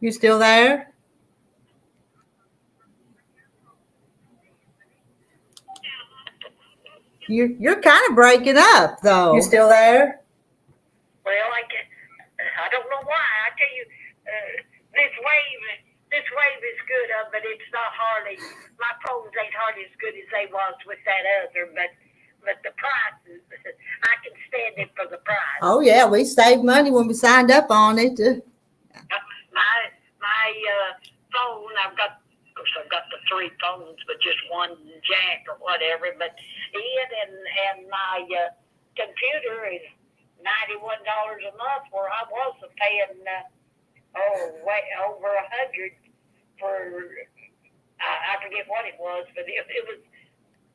You still there? You're kind of breaking up, though. You still there? Well, I don't know why. I tell you, this wave is good, but it's not hardly. My phones ain't hardly as good as they was with that other, but the price, I can stand it for the price. Oh yeah, we saved money when we signed up on it. My phone, I've got the 3 phones, but just one jack or whatever. But it and my computer is $91 a month, where I was paying way over $100 for. I forget what it was, but it was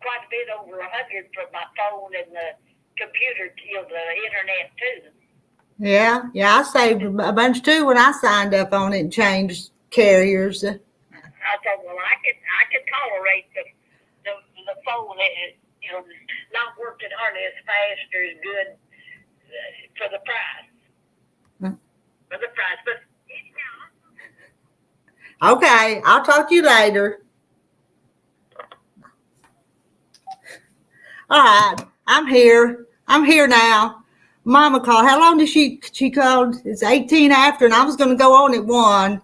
quite a bit over $100 for my phone and the computer, the internet too. Yeah, I saved a bunch too when I signed up on it and changed carriers. I thought, well, I could tolerate the phone, not working hardly as fast or as good for the price. For the price, but. Okay, I'll talk to you later. All right, I'm here now. Mama called. How long did she called? It's 18 after, and I was going to go on at 1.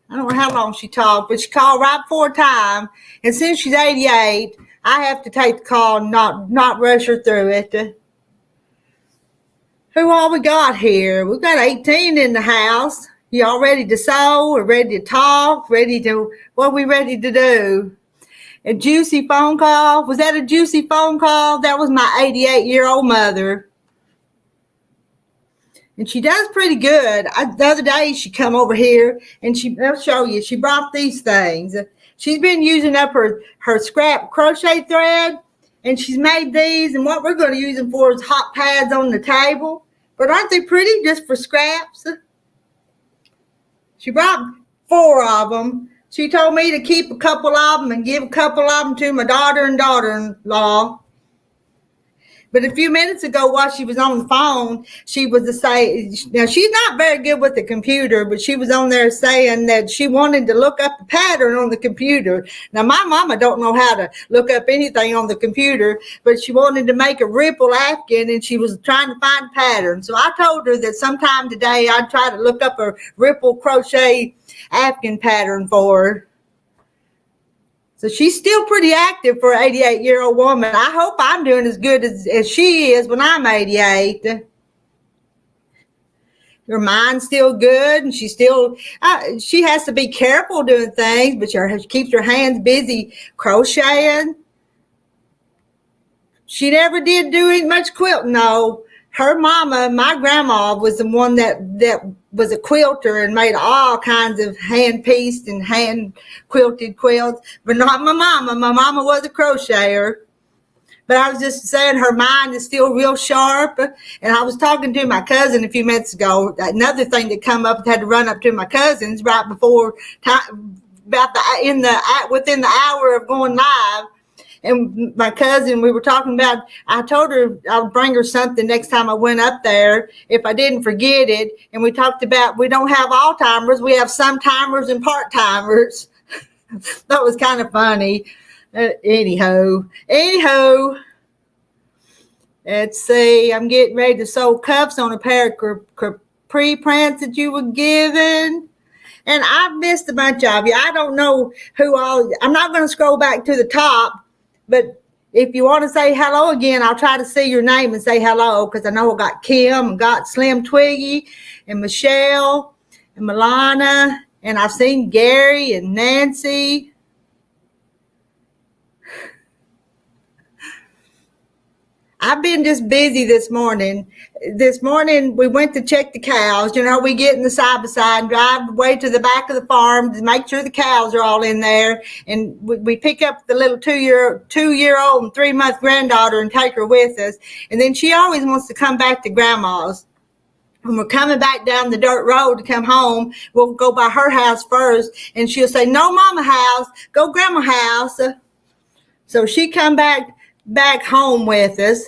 I don't know how long she talked, but she called right before time. And since she's 88, I have to take the call and not rush her through it. Who all we got here? We've got 18 in the house. You all ready to sew or ready to talk? What are we ready to do? A juicy phone call? Was that a juicy phone call? That was my 88-year-old mother. And she does pretty good. The other day she come over here and I'll show you. She brought these things. She's been using up her scrap crochet thread, and she's made these. And what we're going to use them for is hot pads on the table. But aren't they pretty just for scraps? She brought 4 of them. She told me to keep a couple of them and give a couple of them to my daughter and daughter-in-law. But a few minutes ago, while she was on the phone, she was saying, now she's not very good with the computer, but she was on there saying that she wanted to look up a pattern on the computer. Now, my mama don't know how to look up anything on the computer, but she wanted to make a ripple afghan, and she was trying to find a pattern. So I told her that sometime today I'd try to look up a ripple crochet afghan pattern for her. So she's still pretty active for an 88-year-old woman. I hope I'm doing as good as she is when I'm 88. Her mind's still good, and she has to be careful doing things, but she keeps her hands busy crocheting. She never did do much quilting, though. Her mama, my grandma, was the one that was a quilter and made all kinds of hand-pieced and hand-quilted quilts, but not my mama. My mama was a crocheter. But I was just saying her mind is still real sharp. And I was talking to my cousin a few minutes ago. Another thing that come up, had to run up to my cousin's right before time, within the hour of going live. And my cousin, we were talking about, I told her I would bring her something next time I went up there if I didn't forget it. And we talked about, we don't have all timers. We have some timers and part timers. That was kind of funny. Anyhow, let's see. I'm getting ready to sew cuffs on a pair of capri pants that you were given. And I've missed a bunch of you. I don't know who all, I'm not going to scroll back to the top. But if you want to say hello again, I'll try to see your name and say hello, because I know I got Kim, and got Slim Twiggy, and Michelle, and Milana, and I've seen Gary and Nancy. I've been just busy this morning. This morning, we went to check the cows. You know, we get in the side-by-side and drive way to the back of the farm to make sure the cows are all in there. And we pick up the little two-year-old and 3-month granddaughter and take her with us. And then she always wants to come back to Grandma's. When we're coming back down the dirt road to come home, we'll go by her house first. And she'll say, no, Mama house, go Grandma house. So she come back home with us.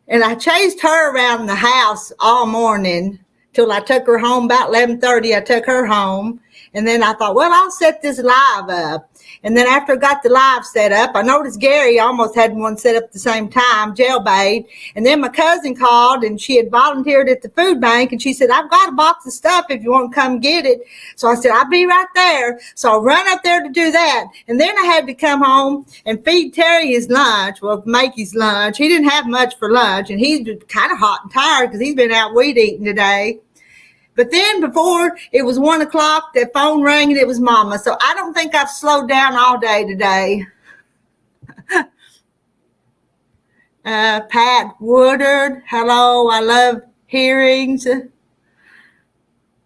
And I chased her around the house all morning till I took her home. About 11:30, I took her home. And then I thought, well, I'll set this live up. And then after I got the live set up, I noticed Gary almost had one set up at the same time, jailbait. And then my cousin called, and she had volunteered at the food bank. And she said, I've got a box of stuff if you want to come get it. So I said, I'll be right there. So I run up there to do that. And then I had to come home and feed Terry his lunch, well, make his lunch. He didn't have much for lunch, and he's kind of hot and tired because he's been out weed eating today. But then before it was 1 o'clock, the phone rang and it was Mama. So I don't think I've slowed down all day today. Pat Woodard, hello, I love hearings.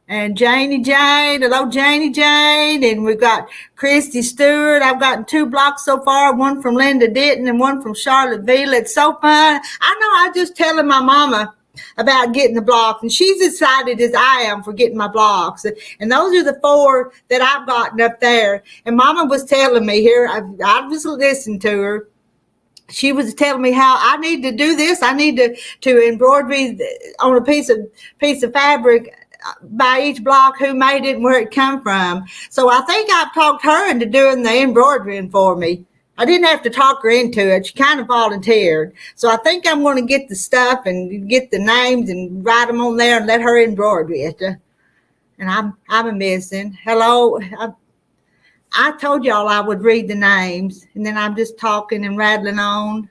And Janie Jane, hello Janie Jane. And we've got Christy Stewart. I've gotten 2 blocks so far, one from Linda Ditton and one from Charlottesville. It's so fun. I know I just telling my mama about getting the blocks, and she's excited as I am for getting my blocks. And those are the 4 that I've gotten up there. And Mama was telling me here, I just listened to her. She was telling me how I need to do this. I need to embroider on a piece of fabric by each block, who made it and where it come from. So I think I've talked her into doing the embroidering for me. I didn't have to talk her into it. She kind of volunteered. So I think I'm going to get the stuff and get the names and write them on there and let her embroider it. And I'm a missing. Hello. I told y'all I would read the names, and then I'm just talking and rattling on.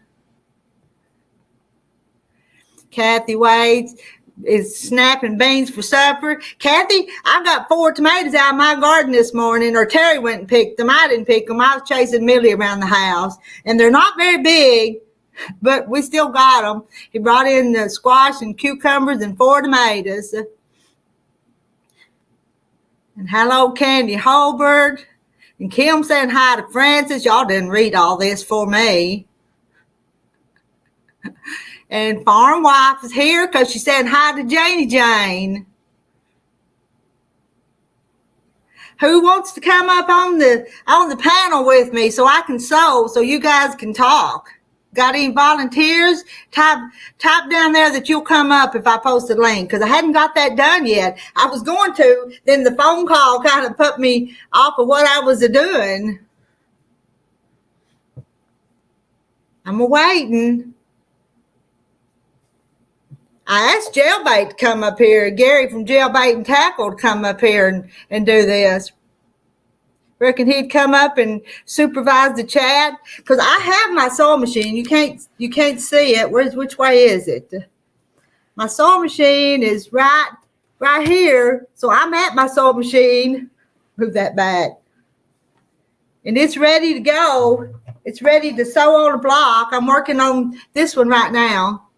Kathy Waits is snapping beans for supper. Kathy, I got 4 tomatoes out of my garden this morning, or Terry went and picked them. I didn't pick them. I was chasing Millie around the house, and they're not very big, but we still got them. He brought in the squash and cucumbers and 4 tomatoes. And hello, Candy Holbert. And Kim saying hi to Francis. Y'all didn't read all this for me. And Farm Wife is here because she's saying hi to Janie Jane. Who wants to come up on the panel with me so I can sew, so you guys can talk? Got any volunteers? Type down there that you'll come up if I post a link, because I hadn't got that done yet. I was going to, then the phone call kind of put me off of what I was doing. I'm waiting. I asked Jailbait to come up here, Gary from Jailbait and Tackle to come up here and do this. Reckon he'd come up and supervise the chat, because I have my sewing machine. You can't see it. Which way is it? My sewing machine is right here. So I'm at my sewing machine. Move that back. And it's ready to go. It's ready to sew on a block. I'm working on this one right now.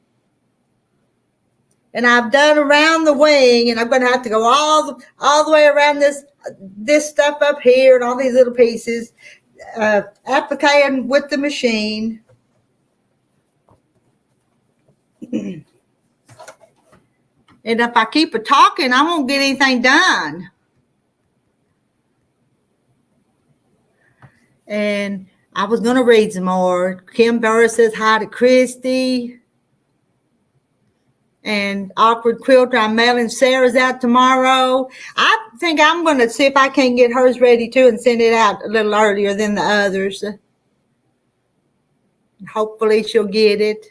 And I've done around the wing, and I'm going to have to go all the way around this stuff up here and all these little pieces, appliquing with the machine. And if I keep it talking, I won't get anything done. And I was going to read some more. Kim Burr says hi to Christy. And Awkward Quilter, I'm mailing Sarah's out tomorrow. I think I'm going to see if I can get hers ready too and send it out a little earlier than the others. Hopefully she'll get it.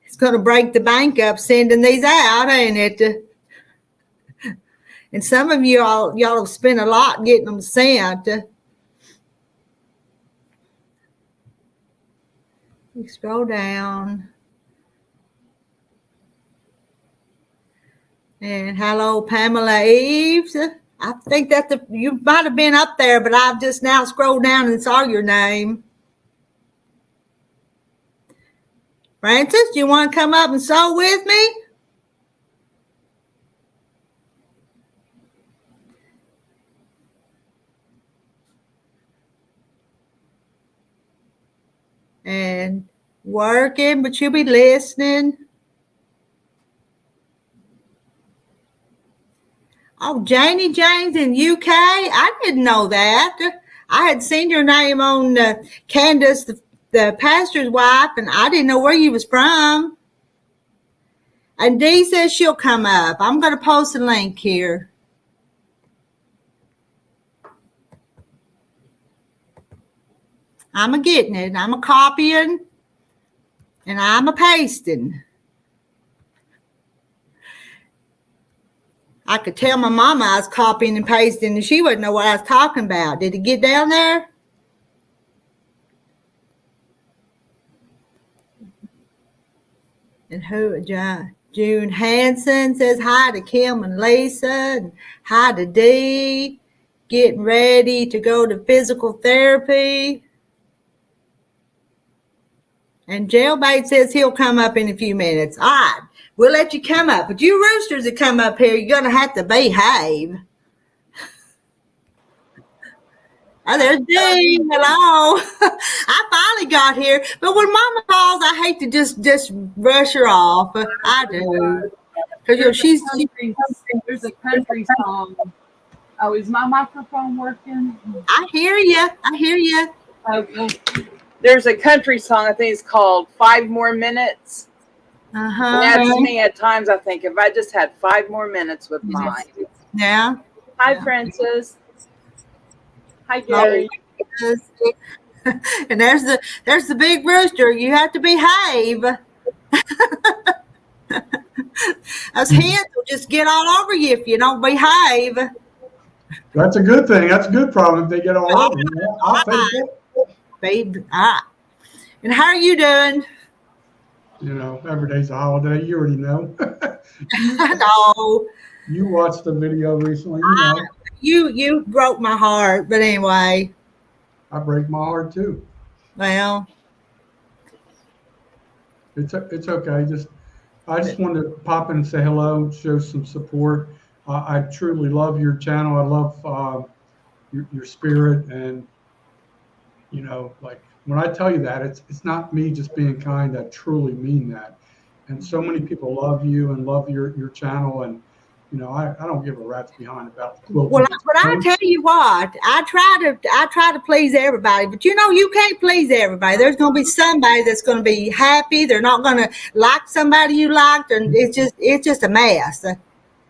It's going to break the bank up sending these out, ain't it? And some of y'all have spent a lot getting them sent. You scroll down. And hello, Pamela Eves. I think that you might have been up there, but I've just now scrolled down and saw your name. Francis, do you want to come up and sew with me? And working, but you'll be listening. Oh, Janie James in UK? I didn't know that. I had seen your name on Candace, the pastor's wife, and I didn't know where you was from. And Dee says she'll come up. I'm going to post a link here. I'm a getting it. I'm a copying. And I'm a pasting. I could tell my mama I was copying and pasting, and she wouldn't know what I was talking about. Did it get down there? And who? June Hanson says hi to Kim and Lisa, and hi to Dee. Getting ready to go to physical therapy. And Jailbait says he'll come up in a few minutes. All right, we'll let you come up. But you roosters that come up here, you're going to have to behave. Oh, there's Dee. Hello. I finally got here. But when Mama calls, I hate to just rush her off. I do. Because there's a country song. Oh, is my microphone working? I hear you. I hear you. Okay. There's a country song, I think it's called 5 More Minutes. Uh-huh. And that's me at times. I think if I just had 5 more minutes with mine. Yeah. Hi, Yeah. Francis. Hi, Gary. And there's the big rooster. You have to behave. Those hens will just get all over you if you don't behave. That's a good thing. That's a good problem if they get all over you. I'll take it. Babe, and how are you doing? You know, every day's a holiday. You already know. I know. You watched the video recently. You know. You broke my heart, but anyway. I break my heart too. Well, it's okay. I just wanted to pop in and say hello, show some support. I truly love your channel. I love your spirit, and you know, like when I tell you that, it's not me just being kind. I truly mean that. And so many people love you and love your channel, and you know, I don't give a rat's behind about the quilting. well, but I tell you what, I try to please everybody, but you know, you can't please everybody. There's going to be somebody that's going to be happy. They're not going to like somebody you liked, and it's just a mess.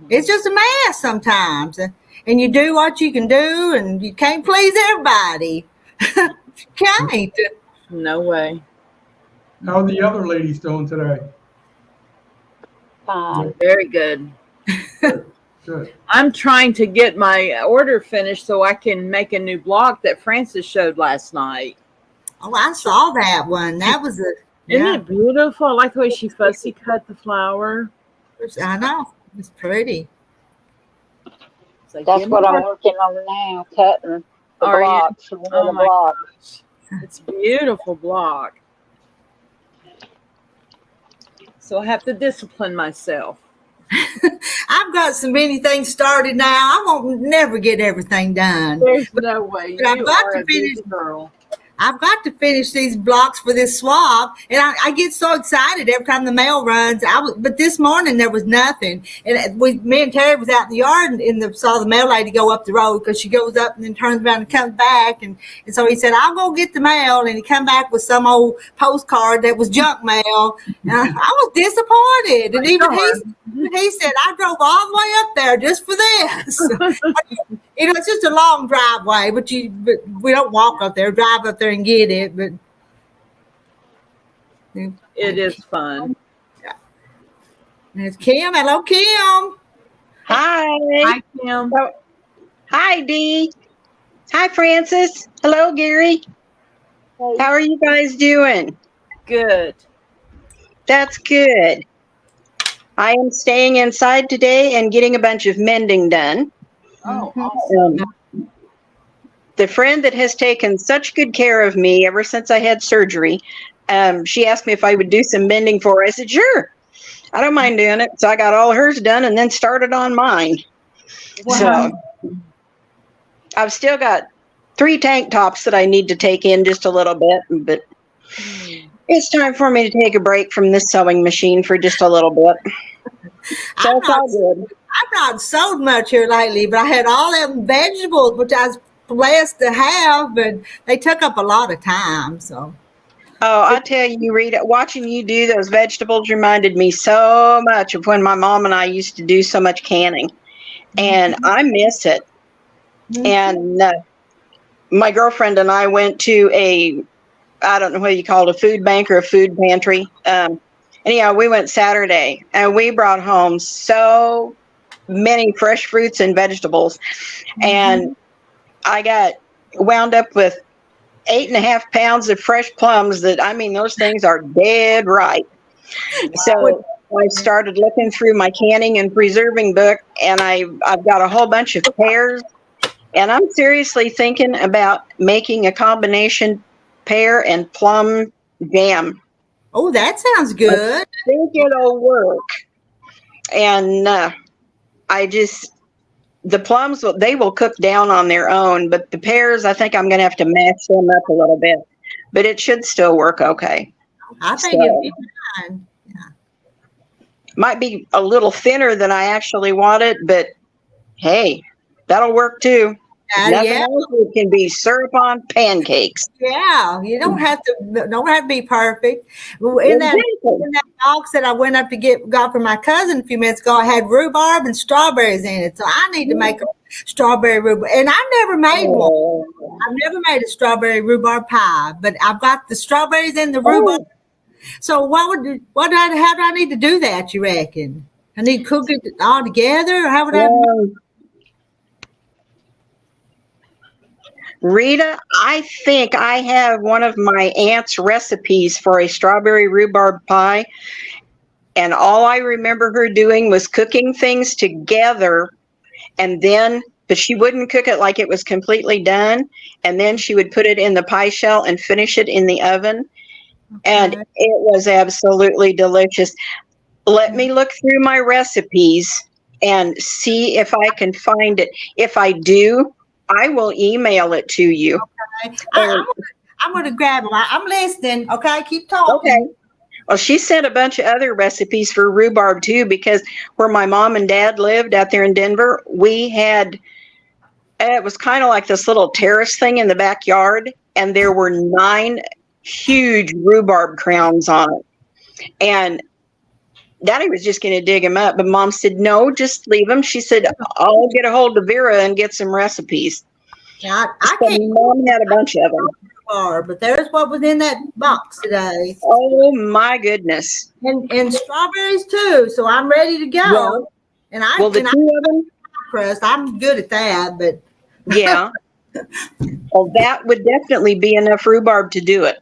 It's just a mess sometimes, and you do what you can do, and you can't please everybody. Can't. No way. How are the other ladies doing today? Very good. Good. I'm trying to get my order finished so I can make a new block that Francis showed last night. Oh, I saw that one. That was Isn't it beautiful? I like the way she fussy cut the flower. I know. It's pretty. Like, That's what I'm working on now, cutting the blocks. Oh my gosh. It's a beautiful block. So I have to discipline myself. I've got so many things started now. I won't never get everything done. There's no way. But I've got to finish. Girl. I've got to finish these blocks for this swap, and I get so excited every time the mail runs. But this morning there was nothing, and me and Terry was out in the yard and saw the mail lady go up the road because she goes up and then turns around and comes back, and so he said, "I'll go get the mail," and he come back with some old postcard that was junk mail. And I was disappointed, and even he said, "I drove all the way up there just for this." You know, it's just a long driveway, but we don't walk up there, drive up there and get it. But it is fun. Yeah. And it's Kim. Hello, Kim. Hi. Hi, Kim. Oh, hi, Dee. Hi, Francis. Hello, Gary. Hey. How are you guys doing? Good. That's good. I am staying inside today and getting a bunch of mending done. Oh, awesome. The friend that has taken such good care of me ever since I had surgery, she asked me if I would do some mending for her. I said, sure. I don't mind doing it. So I got all hers done and then started on mine. Wow. So I've still got 3 tank tops that I need to take in just a little bit, but it's time for me to take a break from this sewing machine for just a little bit. So it's all good. I've not sewed much here lately, but I had all them vegetables, which I was blessed to have, but they took up a lot of time. So Oh, I tell you, Rita, watching you do those vegetables reminded me so much of when my mom and I used to do so much canning, and I miss it. And my girlfriend and I went to I don't know what you call it, a food bank or a food pantry. Anyhow, we went Saturday, and we brought home so many fresh fruits and vegetables, and I got wound up with 8.5 pounds of fresh plums that, I mean, those things are dead ripe. So I started looking through my canning and preserving book, and I've got a whole bunch of pears, and I'm seriously thinking about making a combination pear and plum jam. Oh, that sounds good. I think it'll work. And the plums, they will cook down on their own, but the pears, I think I'm going to have to mash them up a little bit, but it should still work okay. I think it'll be fine. Might be a little thinner than I actually want it, but hey, that'll work too. Nothing else, it can be syrup on pancakes. Yeah, you don't have to be perfect. In that box that I went up to got from my cousin a few minutes ago, I had rhubarb and strawberries in it. So I need to make a strawberry rhubarb, and I've never made one. I've never made a strawberry rhubarb pie, but I've got the strawberries and the rhubarb. So how do I need to do that? You reckon I need to cook it all together, or how would I? Rita, I think I have one of my aunt's recipes for a strawberry rhubarb pie, and all I remember her doing was cooking things together, and then, but she wouldn't cook it like it was completely done, and then she would put it in the pie shell and finish it in the oven, and it was absolutely delicious. Let me look through my recipes and see if I can find it. If I do, I will email it to you. Okay. I'm going to grab them. I'm listening. Okay, keep talking. Okay. Well, she sent a bunch of other recipes for rhubarb too, because where my mom and dad lived out there in Denver, we had, it was kind of like this little terrace thing in the backyard, and there were 9 huge rhubarb crowns on it. And Daddy was just going to dig them up, but Mom said, no, just leave them. She said, I'll get a hold of Vera and get some recipes. Yeah, Mom had a bunch of them. But there's what was in that box today. Oh my goodness. And strawberries too. So I'm ready to go. Yeah. And the 2 of them, crust. I'm good at that, but yeah. Well, that would definitely be enough rhubarb to do it.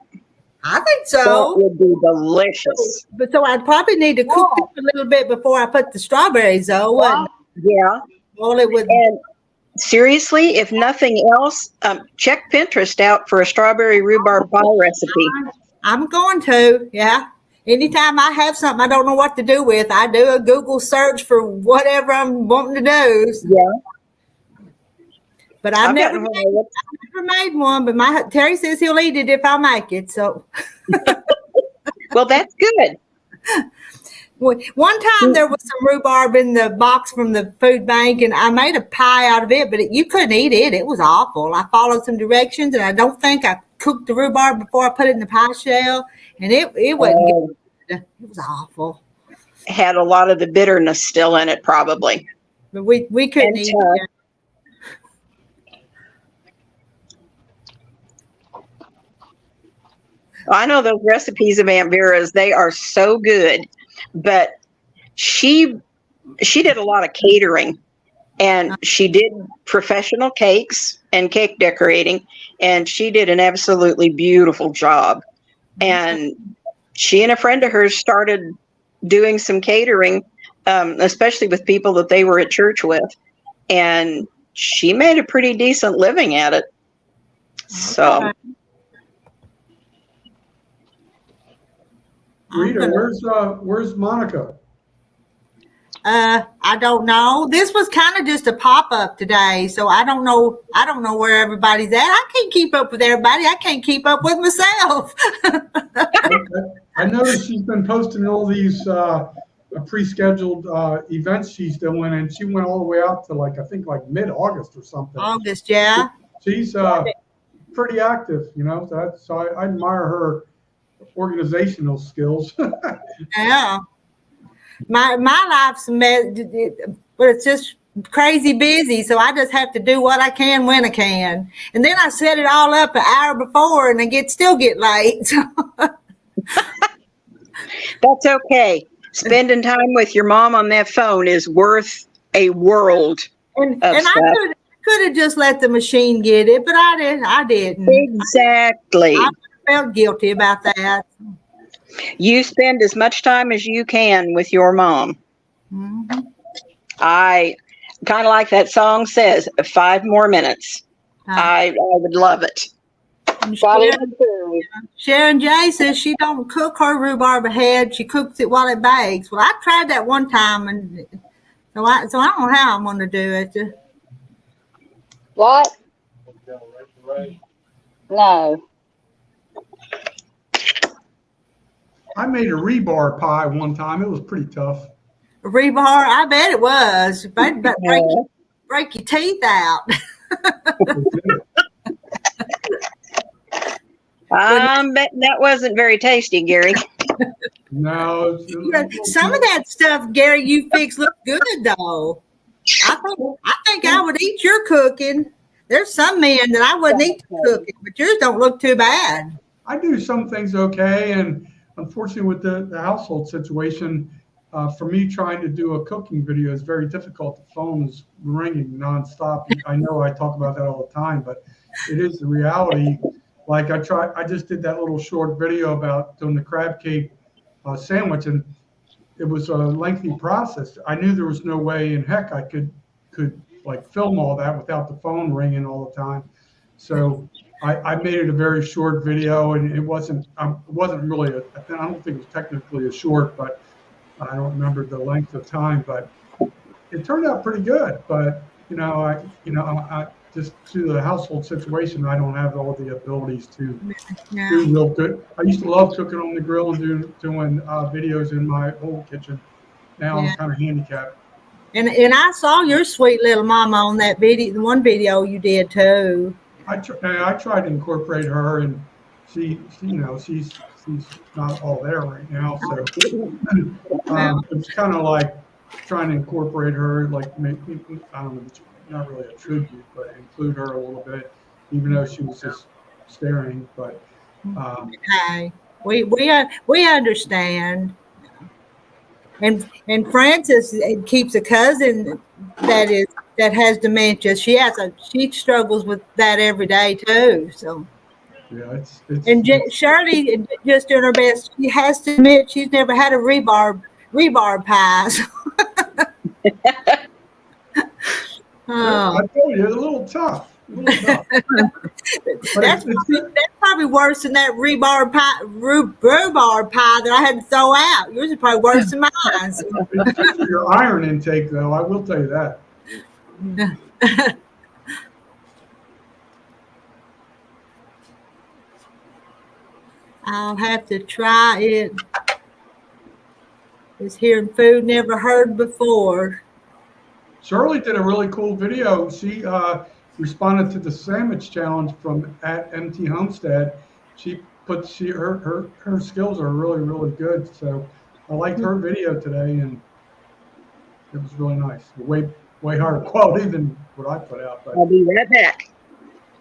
I think so. That would be delicious. But so I'd probably need to cook it a little bit before I put the strawberries, though. Yeah. Well, it would. And seriously, if nothing else, check Pinterest out for a strawberry rhubarb pie recipe. I'm going to. Yeah. Anytime I have something I don't know what to do with, I do a Google search for whatever I'm wanting to do. Yeah. But I've never made one, but Terry says he'll eat it if I make it. So, well, that's good. One time there was some rhubarb in the box from the food bank, and I made a pie out of it, but you couldn't eat it. It was awful. I followed some directions, and I don't think I cooked the rhubarb before I put it in the pie shell, and it wasn't good. It was awful. Had a lot of the bitterness still in it, probably. But we couldn't eat it. I know those recipes of Aunt Vera's, they are so good, but she did a lot of catering, and she did professional cakes and cake decorating, and she did an absolutely beautiful job. And she and a friend of hers started doing some catering, especially with people that they were at church with, and she made a pretty decent living at it. So. Rita, where's Monica? I don't know. This was kind of just a pop-up today, so I don't know where everybody's at. I can't keep up with everybody. I can't keep up with myself. I noticed she's been posting all these pre-scheduled events she's doing, and she went all the way out to I think mid-August or something. August, yeah. She's pretty active, so I admire her organizational skills. Yeah. My life's a mess, but it's just crazy busy. So I just have to do what I can when I can. And then I set it all up an hour before and I still get late. That's okay. Spending time with your mom on that phone is worth a world And of stuff. I could have just let the machine get it, but I didn't. Exactly. I felt guilty about that. You spend as much time as you can with your mom. Mhm. I kind of like that song says, 5 more minutes. I would love it. And Sharon J says she don't cook her rhubarb ahead. She cooks it while it bakes. Well, I tried that one time, and so I don't know how I'm going to do it. What? No. I made a rebar pie one time. It was pretty tough. Rebar, I bet it was. But break your teeth out. I'm betting that wasn't very tasty, Gary. No. Some of that stuff, Gary, you fix look good though. I think I would eat your cooking. There's some men that I wouldn't eat the cooking, but yours don't look too bad. I do some things okay, and unfortunately with the household situation, for me trying to do a cooking video is very difficult. The phone is ringing nonstop. I know I talk about that all the time, but it is the reality. Like I just did that little short video about doing the crab cake sandwich, and it was a lengthy process. I knew there was no way in heck I could like film all that without the phone ringing all the time. So I made it a very short video, and it wasn't really I don't think it was technically a short, but I don't remember the length of time, but it turned out pretty good. But I just through the household situation, I don't have all the abilities to do real good. I used to love cooking on the grill and doing videos in my old kitchen. Now I'm kind of handicapped. And I saw your sweet little mama on that video, the one video you did too. I tried to incorporate her, and she's not all there right now. So it's kind of like trying to incorporate her, like maybe, I don't know, not really a tribute, but include her a little bit, even though she was just staring. But okay, we understand. And Frances keeps a cousin that has dementia. She struggles with that every day too. So yeah, Shirley just doing her best. She has to admit she's never had a rebarb pie. I told you, it's a little tough. That's probably worse than that rhubarb pie that I had to throw out. Yours is probably worse than mine. It's good for your iron intake, though. I will tell you that. I'll have to try it. It's hearing food never heard before. Shirley did a really cool video. She responded to the sandwich challenge from @MT Homestead. Her skills are really, really good. So I liked her video today, and it was really nice. Way higher quality than what I put out. But I'll be right back.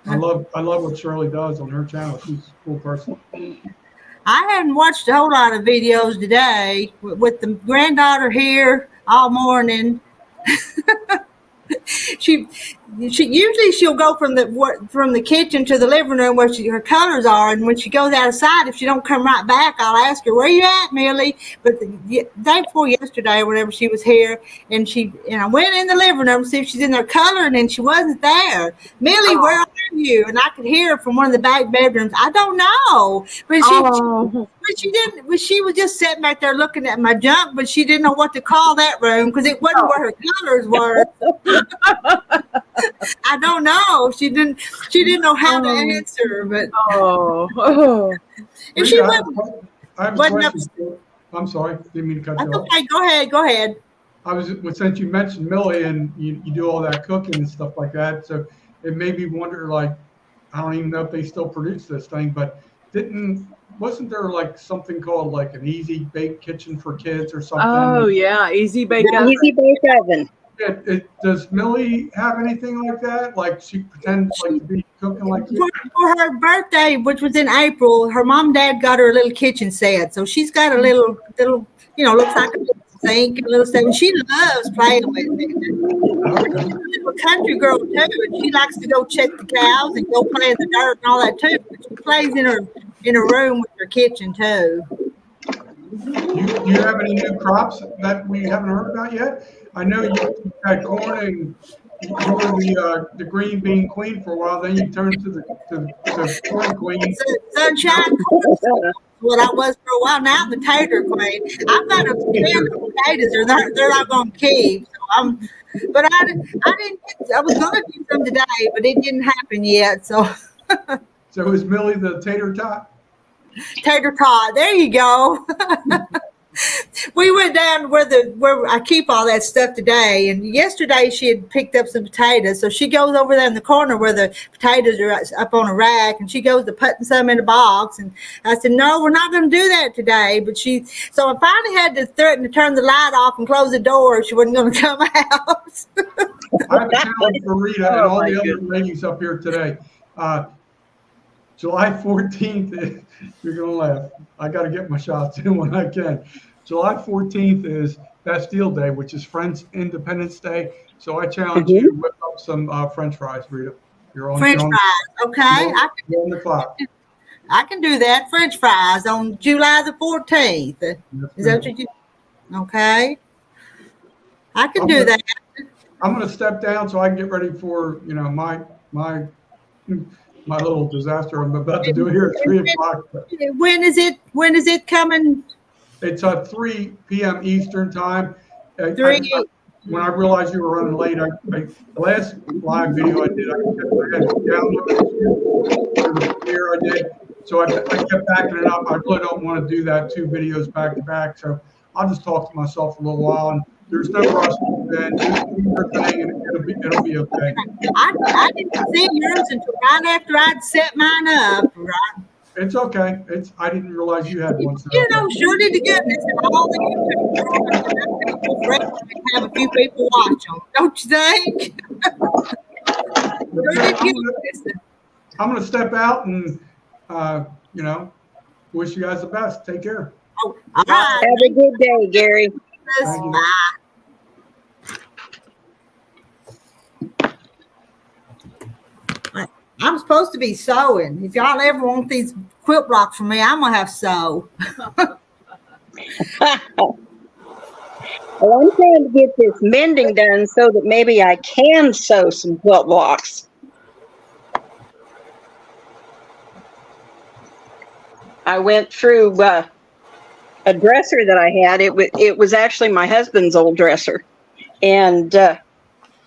I love what Shirley does on her channel. She's a cool person. I hadn't watched a whole lot of videos today with the granddaughter here all morning. She usually she'll go from the kitchen to the living room where her colors are, and when she goes outside, if she don't come right back, I'll ask her, "Where you at, Millie?" But the day before yesterday, whenever she was here, and I went in the living room to see if she's in there coloring, and she wasn't there. Millie, where are you? And I could hear her from one of the back bedrooms. I don't know, but she didn't. But she was just sitting back there looking at my junk, but she didn't know what to call that room because it wasn't where her colors were. I don't know. She didn't know how to answer, but and she wasn't. I have a question. I'm sorry, didn't mean to cut you off. Okay, go ahead. Since you mentioned Millie and you do all that cooking and stuff like that, so it made me wonder, like, I don't even know if they still produce this thing, but didn't wasn't there like something called like an easy bake kitchen for kids or something? Oh yeah, Easy Bake The Oven. Easy Bake Oven. Does Millie have anything like that? Like she pretends like to be cooking like you? For her birthday, which was in April, her mom and dad got her a little kitchen set. So she's got a little, looks like a little sink and a little stuff. And she loves playing with it. She's a little country girl too, and she likes to go check the cows and go play in the dirt and all that too. But she plays in her room with her kitchen too. Do you have any new crops that we haven't heard about yet? I know you had corn and you were the green bean queen for a while. Then you turned to the corn queen. Sunshine corn. What I was for a while. Now I'm the tater queen. I've got a can of potatoes. They're not going to keep. So but I didn't. I was going to do some today, but it didn't happen yet. So. So is Millie the tater tot? Tater tot. There you go. We went down where I keep all that stuff today, and yesterday she had picked up some potatoes. So she goes over there in the corner where the potatoes are up on a rack, and she goes to putting some in a box. And I said, "No, we're not going to do that today." But so I finally had to threaten to turn the light off and close the door if she wasn't going to come out. I have a challenge for Rita and all the other ladies up here today. July 14th, you're going to laugh. I got to get my shots in when I can. July 14th is Bastille Day, which is French Independence Day. So I challenge you to whip up some French fries, Rita. You're on French fries, okay? You're on the clock. I can do that. French fries on July the 14th. Is that what you do? Okay. I can do that. I'm going to step down so I can get ready for, my little disaster I'm about to do here at 3 o'clock. When is it coming? It's 3 p.m. Eastern time. When I realized you were running late, the last live video I did, I had downloaded here I did. So I kept backing it up. I really don't want to do that 2 videos back to back. So I'll just talk to myself a little while. And there's no rush, Ben. Just do your thing, and it'll be okay. I didn't see yours until right after I'd set mine up. Right. It's okay. I didn't realize you had one. So surely to goodness, and all the YouTube have a few people watch them, don't you think? I'm going to step out and, wish you guys the best. Take care. Oh, all right. Have a good day, Gary. Bye. I'm supposed to be sewing. If y'all ever want these quilt blocks from me, I'm gonna have to sew. Well, I'm trying to get this mending done so that maybe I can sew some quilt blocks. I went through a dresser that I had. It was actually my husband's old dresser, and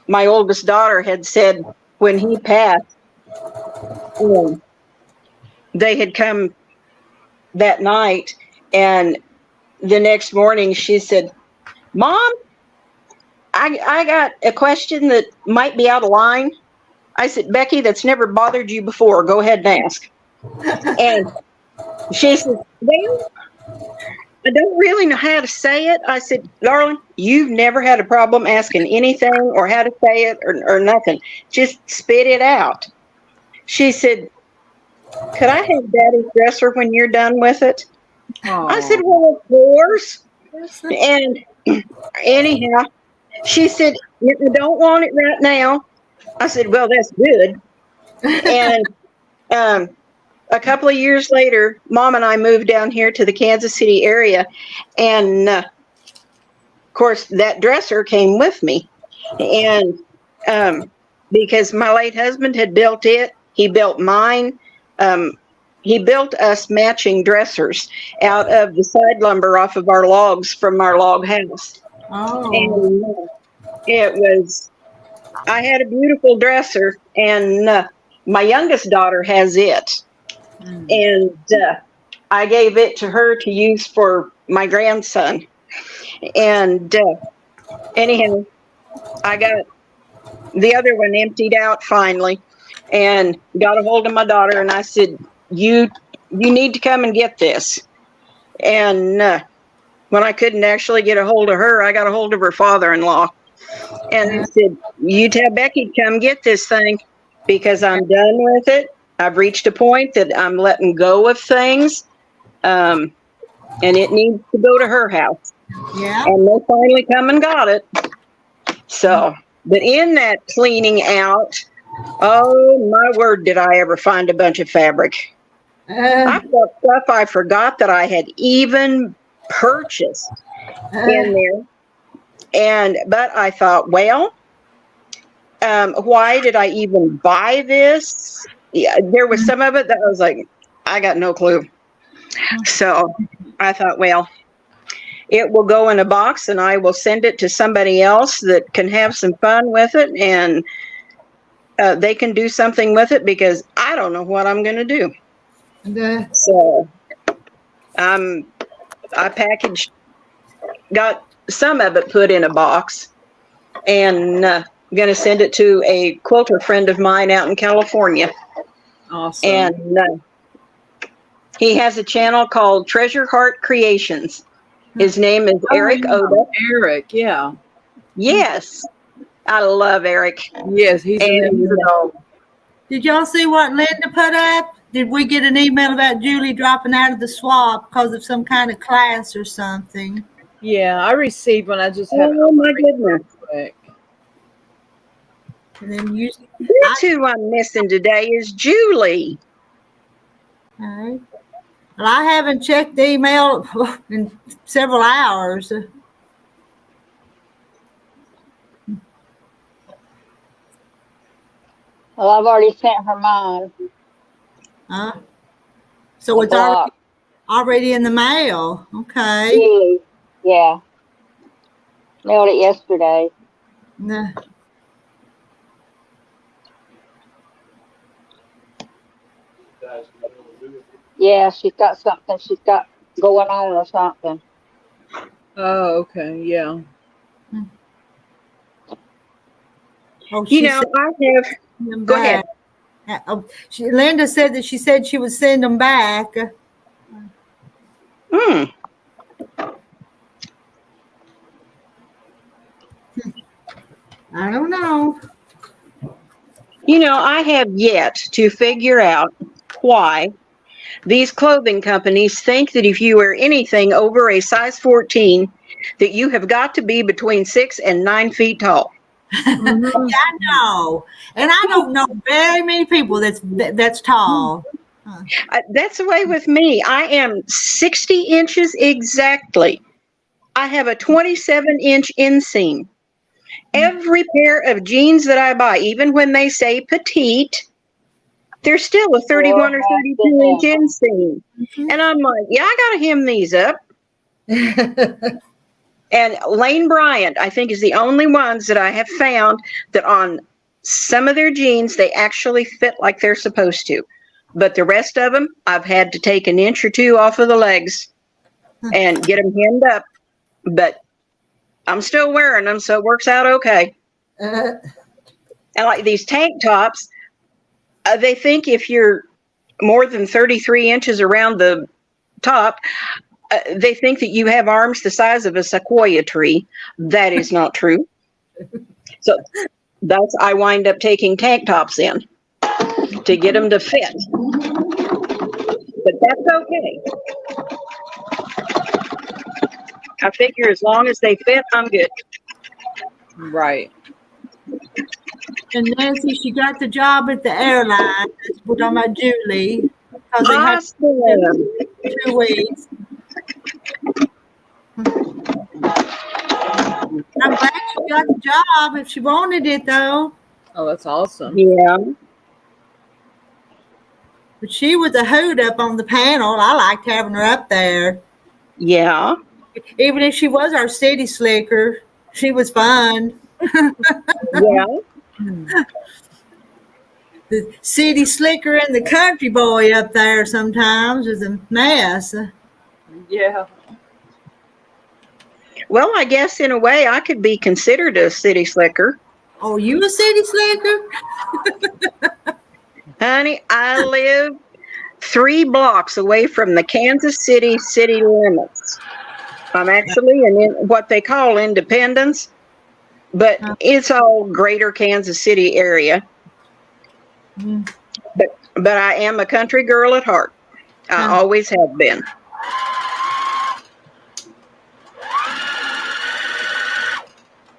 my oldest daughter had said when he passed, they had come that night, and the next morning she said, "Mom, I got a question that might be out of line." I said, "Becky, that's never bothered you before. Go ahead and ask." And she said, "Well, I don't really know how to say it." I said, "Darling, you've never had a problem asking anything or how to say it or nothing. Just spit it out." She said, "Could I have Daddy's dresser when you're done with it?" Aww. I said, "Well, of course." And anyhow, she said, "You don't want it right now." I said, "Well, that's good." And a couple of years later, Mom and I moved down here to the Kansas City area. And of course, that dresser came with me. And because my late husband had built it, he built mine. He built us matching dressers out of the side lumber off of our logs from our log house. Oh. And I had a beautiful dresser, and my youngest daughter has it. And I gave it to her to use for my grandson. And anyhow, I got the other one emptied out finally and got a hold of my daughter, and I said, "You you need to come and get this. And when I couldn't actually get a hold of her, I got a hold of her father-in-law. And I said, you tell Becky, come get this thing because I'm done with it. I've reached a point that I'm letting go of things. And it needs to go to her house. Yeah. And they finally come and got it. So, but in that cleaning out, oh my word, did I ever find a bunch of fabric. I've got stuff I forgot that I had even purchased in there. But I thought, well, why did I even buy this? Yeah, there was some of it that I was like, I got no clue. So I thought, well, it will go in a box and I will send it to somebody else that can have some fun with it, and they can do something with it because I don't know what I'm going to do. So I packaged, got some of it put in a box, and I'm going to send it to a quilter friend of mine out in California. Awesome. And he has a channel called Treasure Heart Creations. His name is Eric Oda. Eric, yeah. Yes. I love Eric. Yes, he's Did y'all see what Linda put up? Did we get an email about Julie dropping out of the swap because of some kind of class or something? Yeah, I received one. I just haven't. Oh my goodness. Quick. And then you. That's who I'm missing today is Julie. Okay. Well, I haven't checked the email in several hours. Well, I've already sent her mine. So it's already in the mail. Okay. Really? Yeah. Mailed it yesterday. Nah. Yeah, she's got something she's got going on or something. Oh, okay. Yeah. Oh, You know, I have. Go ahead. Linda said that she said she would send them back. I don't know. You know, I have yet to figure out why these clothing companies think that if you wear anything over a size 14, that you have got to be between 6 and 9 feet tall. Yeah, I know, and I don't know very many people that's tall. That's the way with me. I am 60 inches exactly. I have a 27-inch inseam. Every pair of jeans that I buy, even when they say petite, there's still a 31 or 32-inch inseam. And I'm like, yeah, I got to hem these up. And Lane Bryant, I think, is the only ones that I have found that on some of their jeans, they actually fit like they're supposed to. But the rest of them, I've had to take an inch or two off of the legs and get them hemmed up. But I'm still wearing them, so it works out okay. And like these tank tops, they think if you're more than 33 inches around the top, they think that you have arms the size of a sequoia tree. That is not true. So I wind up taking tank tops in to get them to fit. But that's okay. I figure as long as they fit, I'm good. Right. And Nancy, she got the job at the airline. We're talking about Julie. Because they had 2 weeks. I'm glad she got the job if she wanted it, though. Oh, that's awesome. Yeah. But she was a hoot up on the panel. I liked having her up there. Yeah. Even if she was our city slicker, she was fun. Yeah. The city slicker and the country boy up there sometimes is a mess. Yeah. Well, I guess in a way I could be considered a city slicker. Oh, you a city slicker? Honey, I live 3 blocks away from the Kansas City city limits. I'm actually in what they call Independence, but it's all greater Kansas City area. Mm. But I am a country girl at heart. I always have been.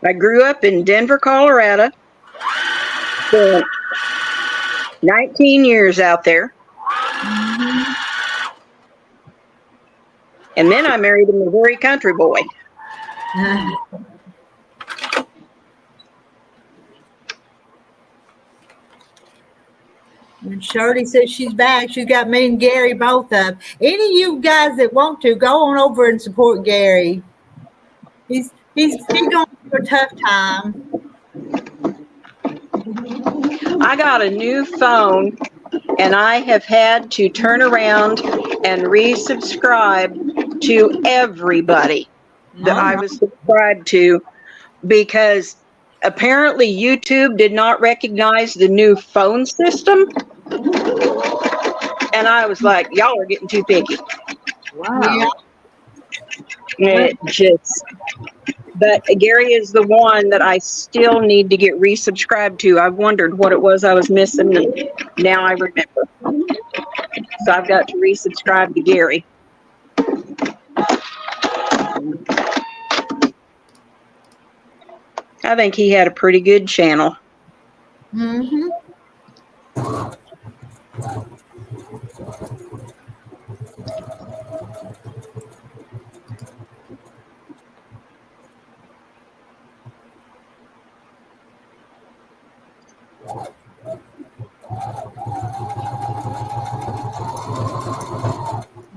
I grew up in Denver, Colorado. Spent 19 years out there. And then I married a Missouri country boy. And Shirley says she's back. She's got me and Gary both up. Any of you guys that want to, go on over and support Gary. He's going through a tough time. I got a new phone, and I have had to turn around and resubscribe to everybody that I was subscribed to, because apparently YouTube did not recognize the new phone system. And I was like, y'all are getting too picky. Wow. It just, but Gary is the one that I still need to get resubscribed to. I've wondered what it was I was missing, and now I remember. So I've got to resubscribe to Gary. I think he had a pretty good channel. Mm-hmm.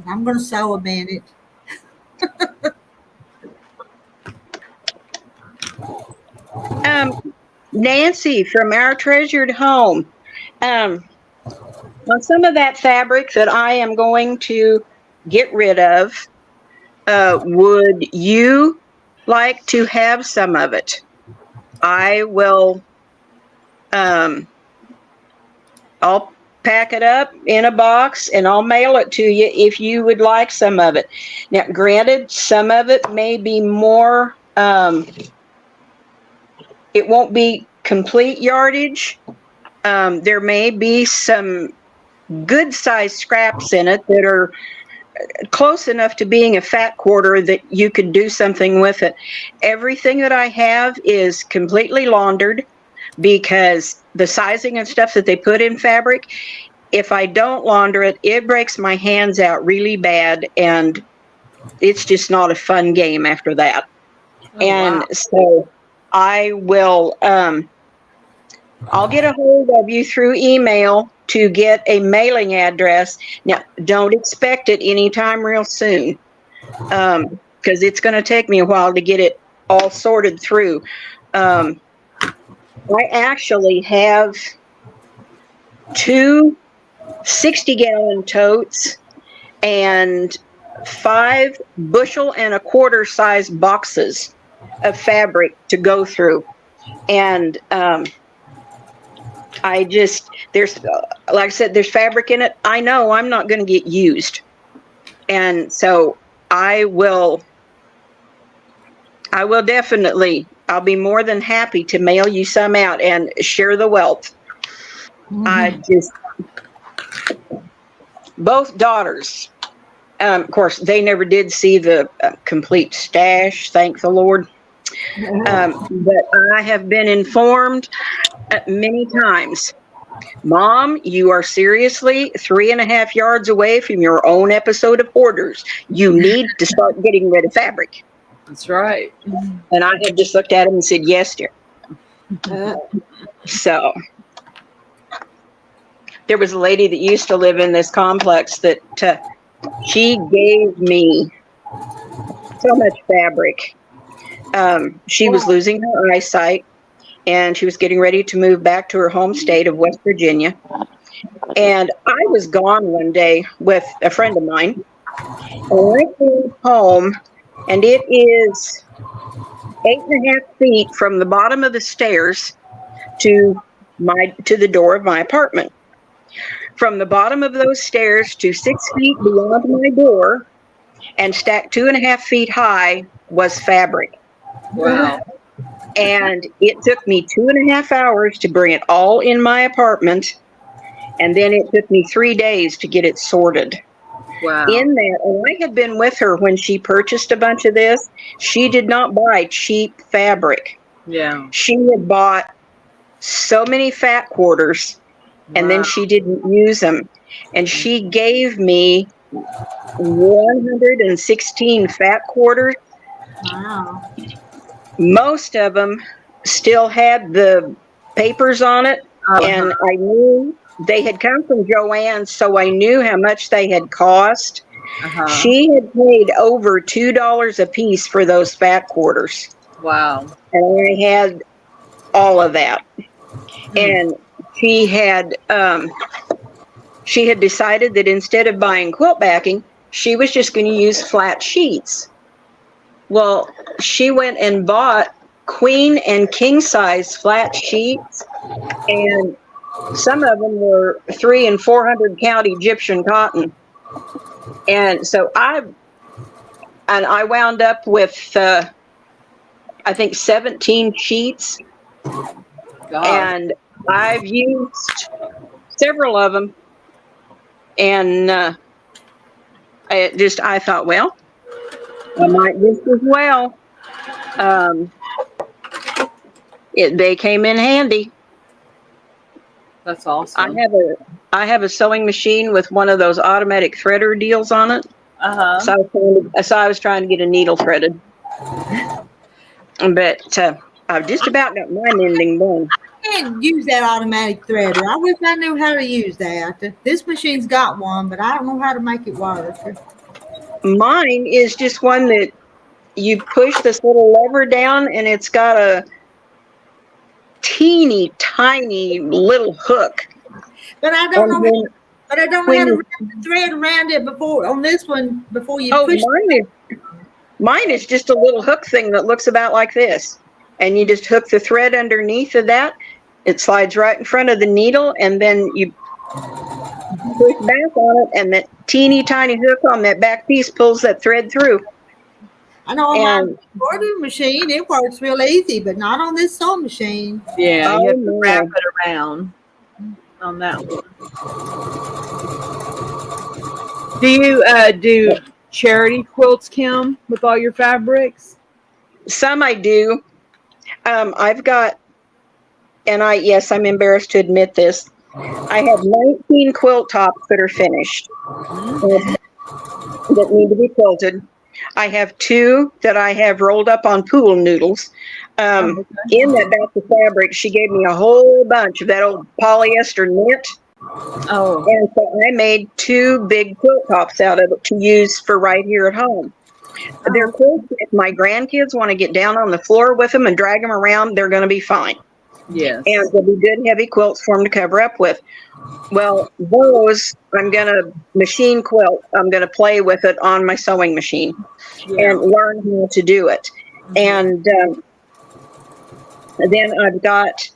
I'm going to sew a minute. Nancy from Our Treasured Home. On some of that fabric that I am going to get rid of, would you like to have some of it? I will, I'll pack it up in a box and I'll mail it to you if you would like some of it. Now, granted, some of it may be more, it won't be complete yardage. There may be some good sized scraps in it that are close enough to being a fat quarter that you could do something with it. Everything that I have is completely laundered, because the sizing and stuff that they put in fabric, if I don't launder it, it breaks my hands out really bad, and it's just not a fun game after that. So I will, I'll get a hold of you through email to get a mailing address. Now, don't expect it anytime real soon, because it's going to take me a while to get it all sorted through. I actually have 2 60-gallon totes and 5 bushel and a quarter size boxes of fabric to go through. And there's, like I said, there's fabric in it. I know I'm not going to get used. And so I will definitely, I'll be more than happy to mail you some out and share the wealth. Both daughters, of course, they never did see the complete stash, thank the Lord. But I have been informed many times, Mom, you are seriously 3.5 yards away from your own episode of Hoarders. You need to start getting rid of fabric. That's right. And I had just looked at him and said, yes, dear. So there was a lady that used to live in this complex that she gave me so much fabric. She was losing her eyesight, and she was getting ready to move back to her home state of West Virginia. And I was gone one day with a friend of mine, and I came home, and it is 8.5 feet from the bottom of the stairs to the door of my apartment. From the bottom of those stairs to 6 feet beyond my door and stacked 2.5 feet high was fabric. Wow. And it took me 2.5 hours to bring it all in my apartment. And then it took me 3 days to get it sorted. Wow. In that, and I had been with her when she purchased a bunch of this. She did not buy cheap fabric. Yeah. She had bought so many fat quarters, and then she didn't use them. And she gave me 116 fat quarters. Wow. Most of them still had the papers on it, and I knew they had come from Joann's, so I knew how much they had cost. She had paid over $2 a piece for those fat quarters. Wow. And I had all of that. And she had decided that instead of buying quilt backing, she was just going to use flat sheets. Well, she went and bought queen and king size flat sheets, and some of them were 300 and 400 count Egyptian cotton. And so I wound up with I think 17 sheets. God. And I've used several of them, and I thought, well, I might just as well. They came in handy. That's awesome. I have a sewing machine with one of those automatic threader deals on it. So I was trying to get a needle threaded, but I've just about got my mending done. I can't use that automatic threader. I wish I knew how to use that. This machine's got one, but I don't know how to make it work. Mine is just one that you push this little lever down, and it's got a teeny tiny little hook. But I don't know. But I don't know how to wrap the thread around it before on this one before you push. Mine is just a little hook thing that looks about like this, and you just hook the thread underneath of that. It slides right in front of the needle, and then you push back on it, and that teeny tiny hook on that back piece pulls that thread through. I know on my embroidery machine it works real easy, but not on this sewing machine. Yeah, you have to wrap it around on that one. Do you do charity quilts, Kim, with all your fabrics? Some I do. I've got, and I'm embarrassed to admit this. I have 19 quilt tops that are finished that need to be quilted. I have 2 that I have rolled up on pool noodles. In that batch of fabric, she gave me a whole bunch of that old polyester knit. Oh. And so I made 2 big quilt tops out of it to use for right here at home. They're quilts. If my grandkids want to get down on the floor with them and drag them around, they're going to be fine. Yes. And they'll be good, heavy quilts for them to cover up with. Well, those, I'm going to machine quilt. I'm going to play with it on my sewing machine and learn how to do it. And then I've got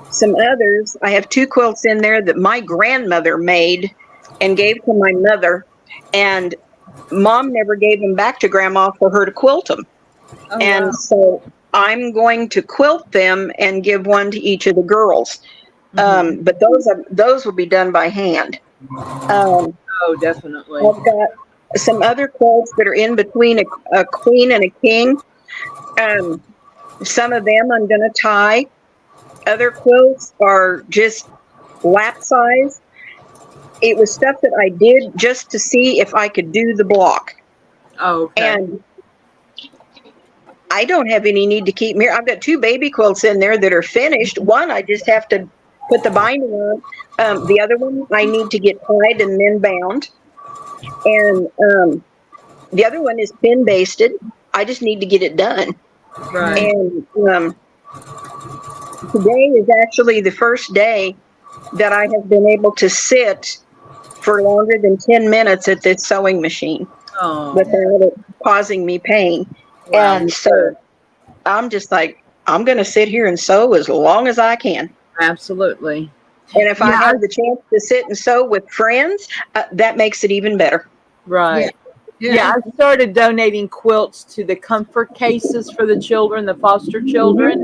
some others. I have 2 quilts in there that my grandmother made and gave to my mother. And Mom never gave them back to Grandma for her to quilt them. So I'm going to quilt them and give one to each of the girls. But those will be done by hand. Oh, definitely. I've got some other quilts that are in between a queen and a king. Some of them I'm going to tie. Other quilts are just lap size. It was stuff that I did just to see if I could do the block. Oh, okay. And I don't have any need to keep them here. I've got 2 baby quilts in there that are finished. One, I just have to put the binding on. The other one, I need to get tied and then bound. And the other one is pin basted. I just need to get it done. Right. And today is actually the first day that I have been able to sit for longer than 10 minutes at this sewing machine without it causing me pain. Wow. And so I'm just like, I'm going to sit here and sew as long as I can. Absolutely. And if I Yeah, have the chance to sit and sew with friends, that makes it even better. right. Yeah, I started donating quilts to the comfort cases for the children, the foster children.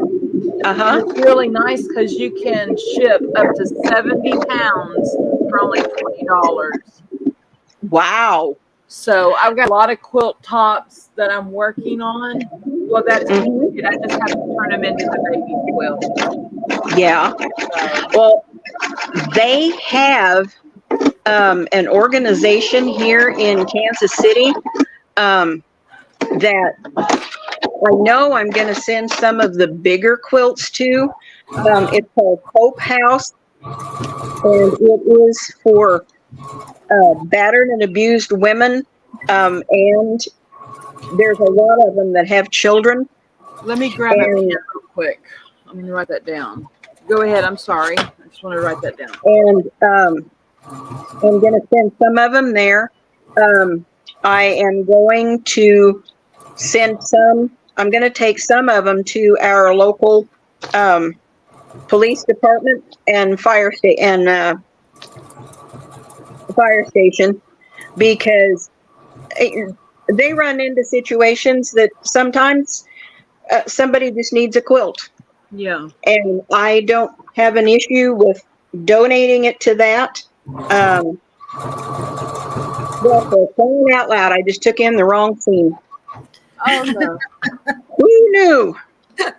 And it's really nice because you can ship up to 70 pounds for only $20. Wow. So I've got a lot of quilt tops that I'm working on. Well, that's completed. I just have to turn them into the baby quilt. Yeah. So, Well, they have an organization here in Kansas City that I know I'm going to send some of the bigger quilts to. It's called Coop House, and it is for battered and abused women, and there's a lot of them that have children. let me grab a pen real quick. I'm going to write that down. Go ahead. I'm sorry. I just want to write that down. And I'm going to send some of them there. I am going to send some. I'm going to take some of them to our local police department and fire station because they run into situations that sometimes somebody just needs a quilt. Yeah. And I don't have an issue with donating it to that. But for crying out loud, I just took in the wrong scene. Oh, no. Who knew?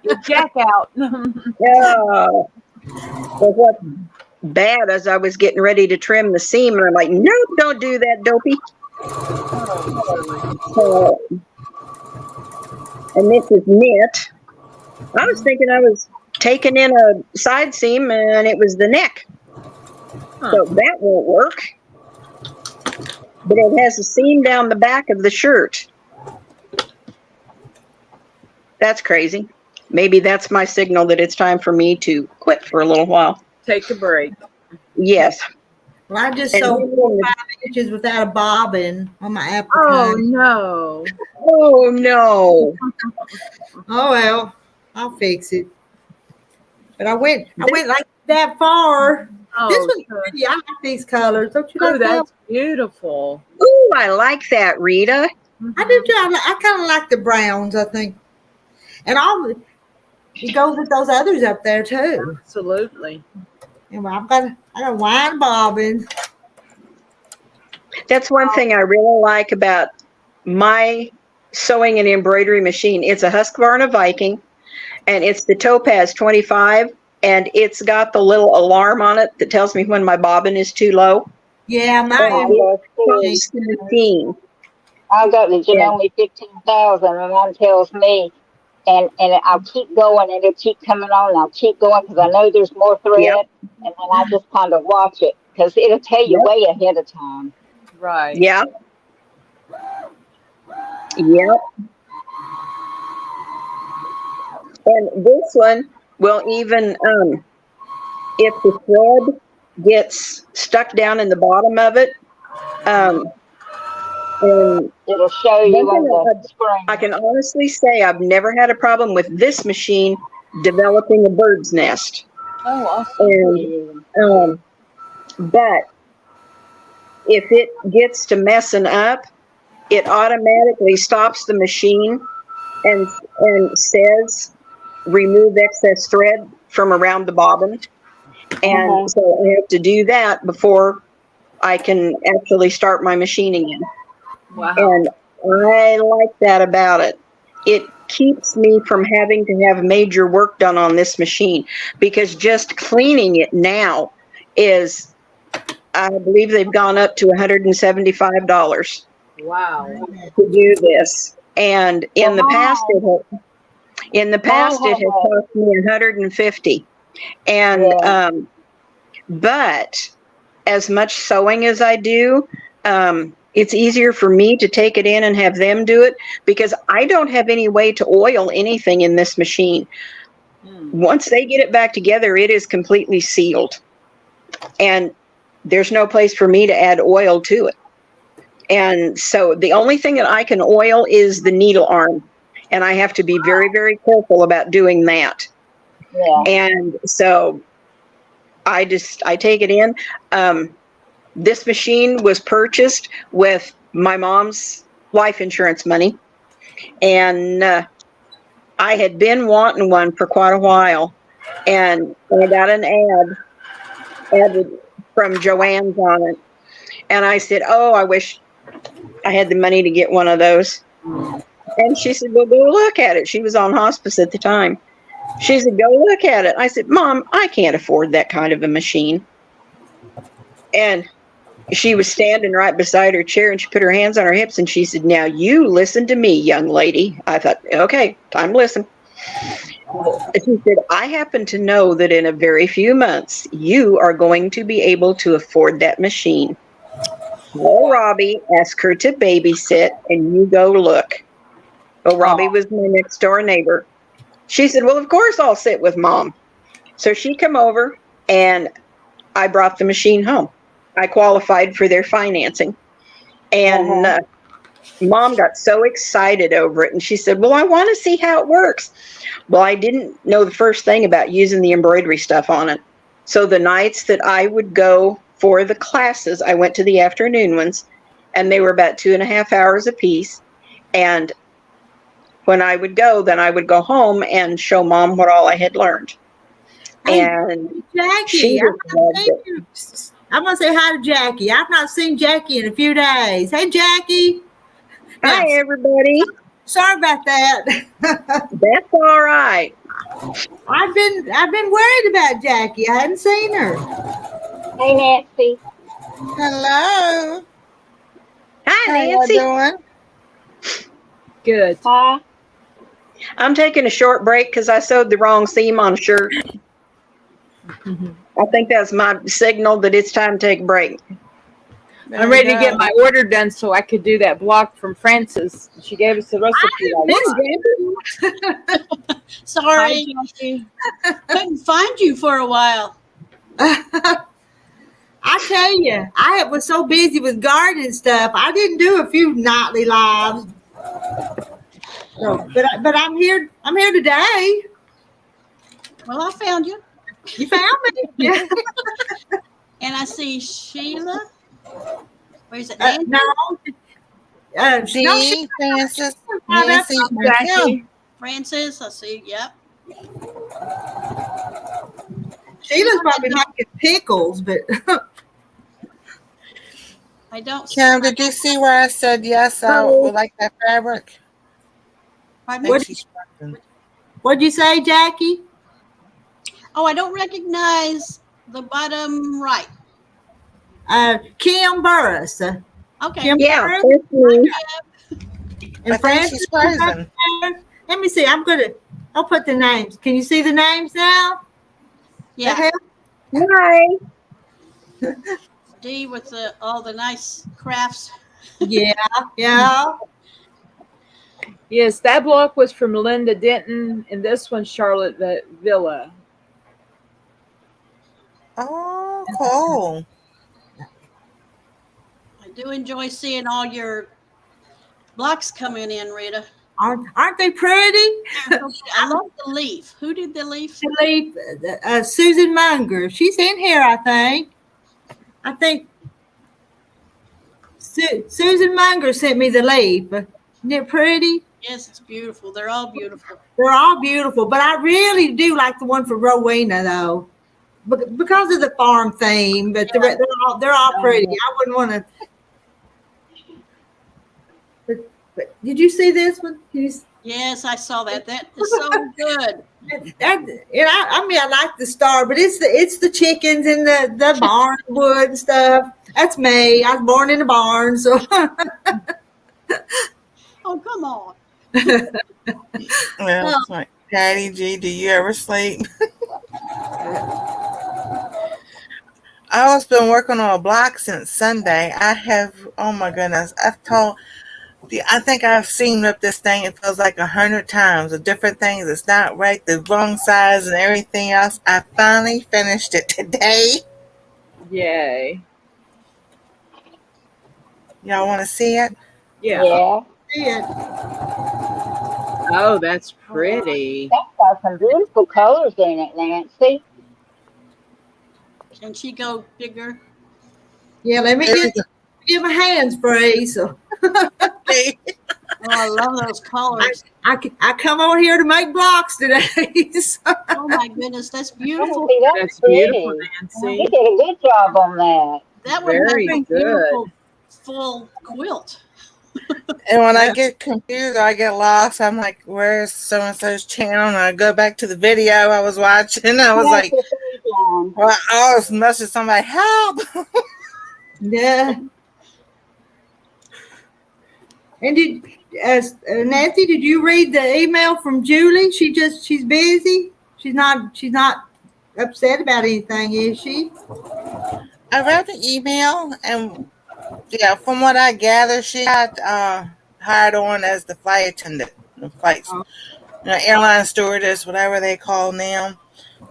Your jack out. Well, what's bad as I was getting ready to trim the seam, and I'm like, nope, don't do that, dopey. And this is knit. I was thinking I was taking in a side seam, and it was the neck. So that won't work. But it has a seam down the back of the shirt. That's crazy. Maybe that's my signal that it's time for me to quit for a little while. Take a break. Yes. Well, I just sewed 5 inches without a bobbin on my applique. Oh, no. Oh, no. Oh, well, I'll fix it. But I went like that far. Oh, This one's pretty. I like these colors. Don't you like that? That's beautiful. Ooh, I like that, Rita. I do too. I kind of like the browns, I think. And it goes with those others up there too. Absolutely. And I got a wine bobbin. That's one thing I really like about my sewing and embroidery machine. It's a Husqvarna Viking, and it's the Topaz 25, and it's got the little alarm on it that tells me when my bobbin is too low. Yeah, mine. It's the machine. I've got the Genome 15,000, and mine tells me, and I'll keep going, and it'll keep coming on, and I'll keep going because I know there's more thread, and then I just kind of watch it because it'll tell you way ahead of time. Right. Yeah. Yep. And this one will even, if the thread gets stuck down in the bottom of it, and it'll show you in the spring. I can honestly say I've never had a problem with this machine developing a bird's nest. Oh, awesome. And, but if it gets to messing up, it automatically stops the machine and says, remove excess thread from around the bobbin. And so I have to do that before I can actually start my machine again. Wow. And I like that about it. It keeps me from having to have major work done on this machine because just cleaning it now is, I believe they've gone up to $175. Wow. To do this. And in the past it has cost me $150. And but as much sewing as I do, it's easier for me to take it in and have them do it because I don't have any way to oil anything in this machine. Once they get it back together, it is completely sealed. And there's no place for me to add oil to it. And so the only thing that I can oil is the needle arm. And I have to be very, very careful about doing that. Yeah. And so I take it in. This machine was purchased with my mom's life insurance money, and I had been wanting one for quite a while, and I got an ad from Joanne's on it, and I said, "Oh, I wish I had the money to get one of those." And she said, "Well, go look at it." She was on hospice at the time. She said, "Go look at it." I said, "Mom, I can't afford that kind of a machine." And she was standing right beside her chair, and she put her hands on her hips, and she said, "Now you listen to me, young lady." I thought, okay, time to listen. She said, "I happen to know that in a very few months, you are going to be able to afford that machine. Call Robbie, ask her to babysit, and you go look." Well, Robbie was my next door neighbor. She said, "Well, of course I'll sit with Mom." So she come over, and I brought the machine home. I qualified for their financing. And Mom got so excited over it. And she said, "Well, I want to see how it works." Well, I didn't know the first thing about using the embroidery stuff on it. So the nights that I would go for the classes, I went to the afternoon ones, and they were about 2.5 hours apiece. And when I would go, then I would go home and show Mom what all I had learned. Hey, And Jackie, she just loved it. I'm gonna say hi to Jackie. I've not seen Jackie in a few days. Hey, Jackie. Hi, everybody. Sorry about that. That's all right. I've been worried about Jackie. I hadn't seen her. Hey, Nancy. Hello. Hi, How Nancy. y'all doing? Good. Hi. I'm taking a short break because I sewed the wrong seam on a shirt. I think that's my signal that it's time to take a break. There I'm we ready to get go. my order done so I could do that block from Frances. She gave us the recipe. Sorry, couldn't find you for a while. I tell you, I was so busy with gardening stuff, I didn't do a few nightly lives. So, but I'm here. I'm here today. Well, I found you, You found me. Yeah. and I see Sheila. Where's it? Nancy? No. No, Dee, Francis, not Nancy, up. myself. Jackie. Francis. I see. Yep. Sheila's probably making pickles, but I don't. Kim, did you see where I said yes? I would like that fabric. I Pardon think me? she's working. what'd you say, Jackie? Oh, I don't recognize the bottom right. Kim Burris. Okay. Kim Yeah, Burris that's me. and I think Francis. she's frozen. Let me see. I'll put the names. Can you see the names now? Yeah. The hell? Hi. D with all the nice crafts. Yeah. Yeah. Yes, that block was from Linda Denton, and this one's Charlotte Villa. Oh, cool. I do enjoy seeing all your blocks coming in, Rita. Aren't they pretty? I love the leaf. Who did the leaf? Susan Munger. She's in here, I think. Susan Munger sent me the leaf. Isn't it pretty? Yes, it's beautiful. They're all beautiful. They're all beautiful, but I really do like the one for Rowena, though, because of the farm theme. But they're all pretty. I wouldn't want to. But did you see this one? Yes, I saw that. That is so good. I like the star, but it's the chickens and the barn wood and stuff. That's me. I was born in a barn, so. Oh, come on. Well, it's like, Daddy G, do you ever sleep? I was been working on a block since Sunday. I have, oh my goodness, I think I've seen up this thing. It feels like 100 times of different things. It's not right, the wrong size and everything else. I finally finished it today. Yay. Y'all want to see it? Yeah. Yeah. Oh, that's pretty. That's got some beautiful colors in it, Nancy. Can she go bigger? Yeah, let me get my hands free. So Oh, I love those colors. I come over here to make blocks today. So, Oh my goodness, that's Oh, beautiful. see, That's pretty. beautiful, You Nancy. did a good job on that. That would make Very a good. beautiful full quilt. And when I get confused or I get lost, I'm like, where's so and so's channel? And I go back to the video I was watching. I was That's like, the third line. well, I was messaging somebody, help. yeah. And did Nancy? Did you read the email from Julie? She's busy. She's not upset about anything, is she? I read the email, and yeah, from what I gather, she got hired on as the flight attendant, the flights, airline stewardess, whatever they call now,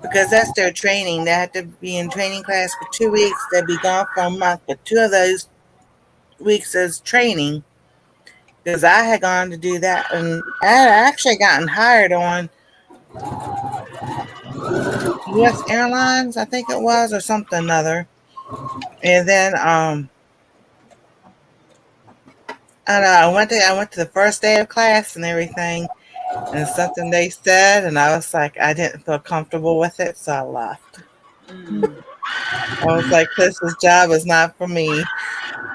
because that's their training. They had to be in training class for 2 weeks. They'd be gone for a month, but 2 of those weeks is training. Because I had gone to do that, and I had actually gotten hired on U.S. Airlines, I think it was, or something other. And then I don't know, I went to the first day of class and everything, and something they said, and I was like, I didn't feel comfortable with it, so I left. I was like, this job is not for me.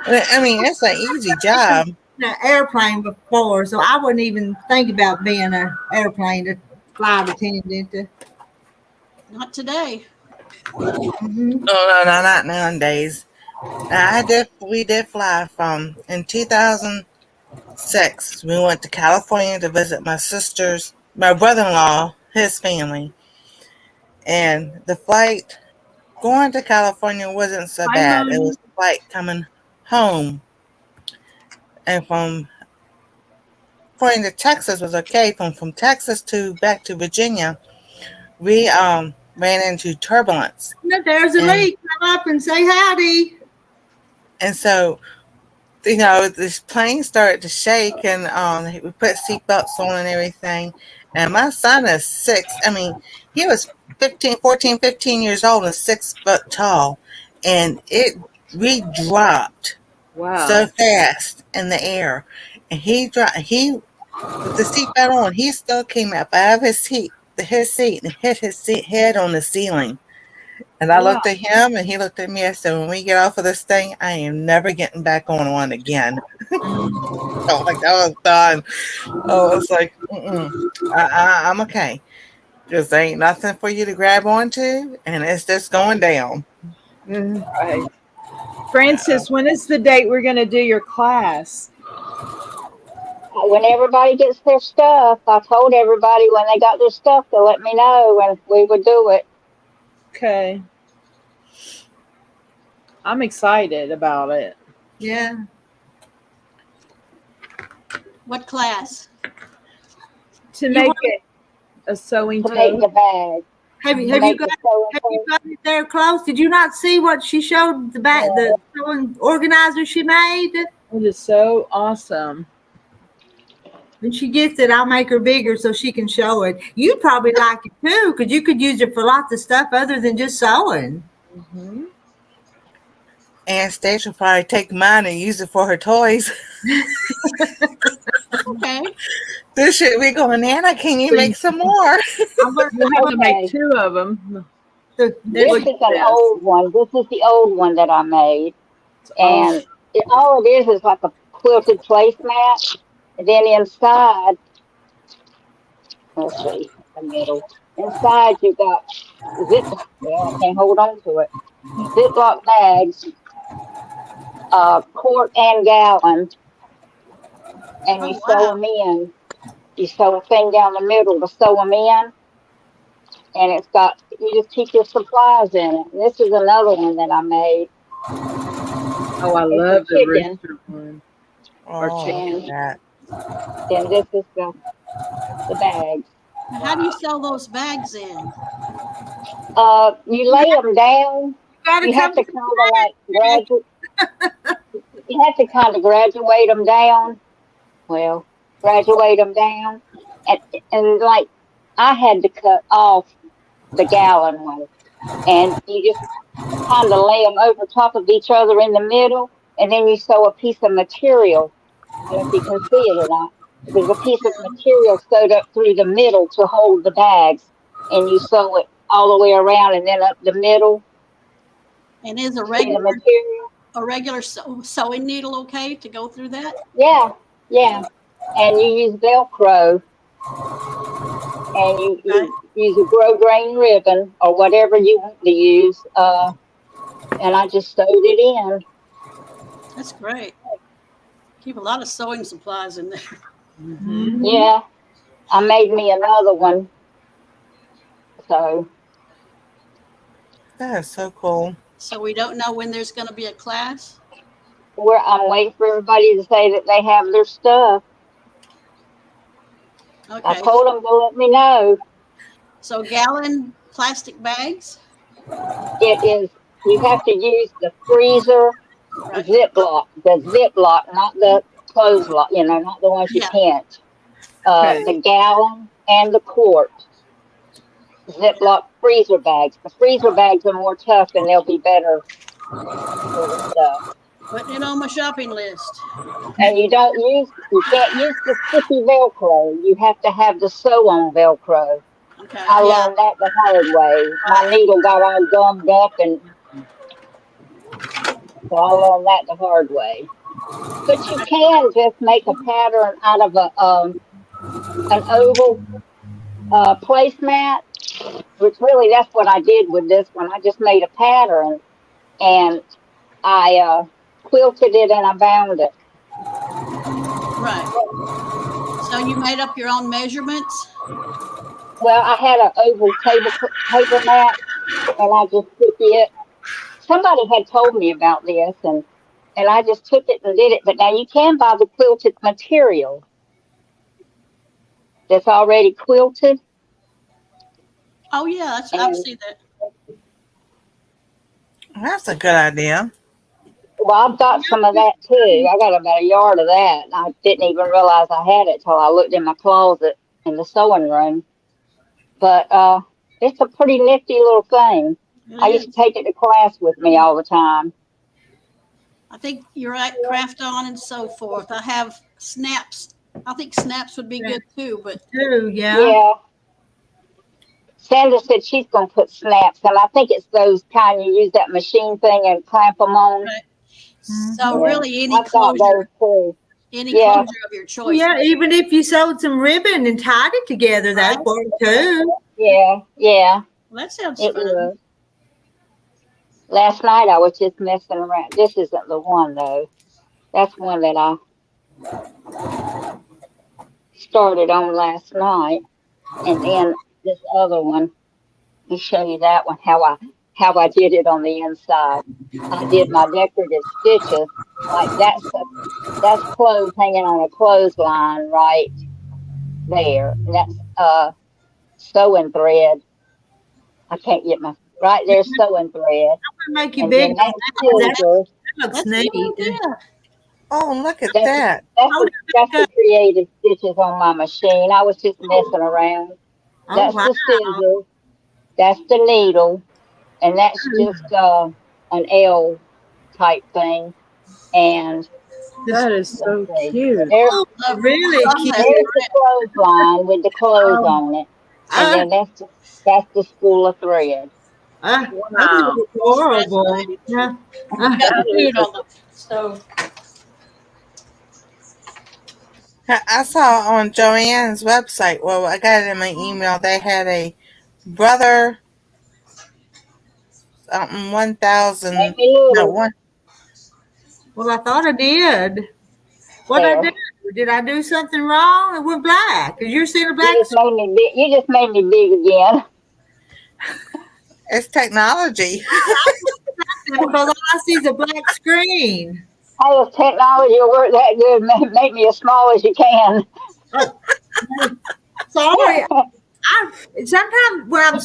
I mean, it's an easy job. An airplane before, so I wouldn't even think about being an airplane flight attendant. Not today. Mm-hmm. Oh, no, not nowadays. We did fly from, in 2006, we went to California to visit my brother-in-law, his family. And the flight going to California wasn't so bad. It was the flight coming home. And according to Texas was okay. From Texas to back to Virginia, we ran into turbulence. There's a leak. Come up and say howdy. And so, this plane started to shake, and we put seatbelts on and everything. And my son is 6. I mean, he was 15 years old and 6 foot tall. And we dropped so fast in the air. And with the seatbelt on, he still came up out of his seat and hit his head on the ceiling. And I looked at him, and he looked at me. I said, when we get off of this thing, I am never getting back on one again. Oh, like, I was done. Oh, it's like, I'm okay. Just ain't nothing for you to grab onto, and it's just going down. Right. Francis, when is the date we're going to do your class? When everybody gets their stuff, I told everybody when they got their stuff to let me know and we would do it. Okay. I'm excited about it. Yeah. What class? To make it a sewing To make tote. the bag. Have you got it there close? Did you not see what she showed the back, the sewing organizer she made? It is so awesome. When she gets it, I'll make her bigger so she can show it. You'd probably like it too, because you could use it for lots of stuff other than just sewing. Mm-hmm. Aunt Stace will probably take mine and use it for her toys. Okay. This shit we going, Nana, can you make some more? We'll have to make 2 of them. This is an old one. This is the old one that I made. And all it is like a quilted placemat. And then inside, let's see, the middle. Inside you got I can't hold on to it. Ziploc bags, quart and gallon, and you sew them in. You sew a thing down the middle to sew them in, and you just keep your supplies in it. And this is another one that I made. Oh, I love the rooster one. Oh, and this is the bags. How do you sell those bags in? You lay them down. You have to kind of like graduate. You have to kind of graduate them down. Well, graduate them down, and like I had to cut off the gallon one, and you just kind of lay them over top of each other in the middle, and then you sew a piece of material. I don't know if you can see it or not. There's a piece of material sewed up through the middle to hold the bags, and you sew it all the way around and then up the middle. And is See the material? a regular sewing needle okay to go through that? Yeah, yeah. And you use Velcro, and you use a grosgrain ribbon or whatever you want to use. And I just sewed it in. That's great. Keep a lot of sewing supplies in there. Mm-hmm. Yeah, I made me another one. So That is so cool. So we don't know when there's going to be a class. I'm waiting for everybody to say that they have their stuff. Okay. I told them to let me know. So gallon plastic bags. It is. You have to use the freezer Ziploc, not the closed lock. You know, not the ones you pinch. The gallon and the quart Ziploc freezer bags. The freezer bags are more tough and they'll be better for the stuff. Putting it on my shopping list. And you can't use the sticky Velcro. You have to have the sew-on Velcro. Okay. I learned that the hard way. My needle got all gummed up, and so I learned that the hard way. But you can just make a pattern out of an oval placemat, which really that's what I did with this one. I just made a pattern, and I quilted it and I bound it. Right. So you made up your own measurements? Well, I had an oval paper mat, and I just took it. Somebody had told me about this, and I just took it and did it. But now you can buy the quilted material that's already quilted. Oh yeah, I've seen that. That's a good idea. Well, I've got some of that too. I got about a yard of that. I didn't even realize I had it till I looked in my closet in the sewing room. But it's a pretty nifty little thing. I used to take it to class with me all the time. I think you're right, craft on and so forth. I have snaps. I think snaps would be good too, but Yeah. Sandra said she's going to put snaps, and I think it's those kind you use that machine thing and clamp them on. Right. So really, any I've got those too. closure of your choice. Yeah, even if you sewed some ribbon and tied it together, that'd work too. Yeah. Well, that sounds fun. Was. Last night I was just messing around. This isn't the one though. That's one that I started on last night, and then this other one. Let me show you that one. How I did it on the inside. I did my decorative stitches like that's clothes hanging on a clothesline right there. And that's sewing thread. I can't get my right there sewing thread. I'm gonna make you And big. then That looks neat. Oh, look at that. That's the creative stitches on my machine. I was just messing around. That's the scissors. That's the needle. And that's just an L type thing. And That is so cute. Really cute. There's the clothesline with the clothes on it. And then that's the spool of thread. That's adorable. Yeah. So I saw on Joanne's website, well, I got it in my email, they had a brother 1,000. No, one. Well, I thought I did. What I did? Did I do something wrong? We're black. Because you're seeing a black. You just made me big again. It's technology. Because all I see is a black screen. Hey, if technology will work that good, make me as small as you can. Sorry. Sometimes when I'm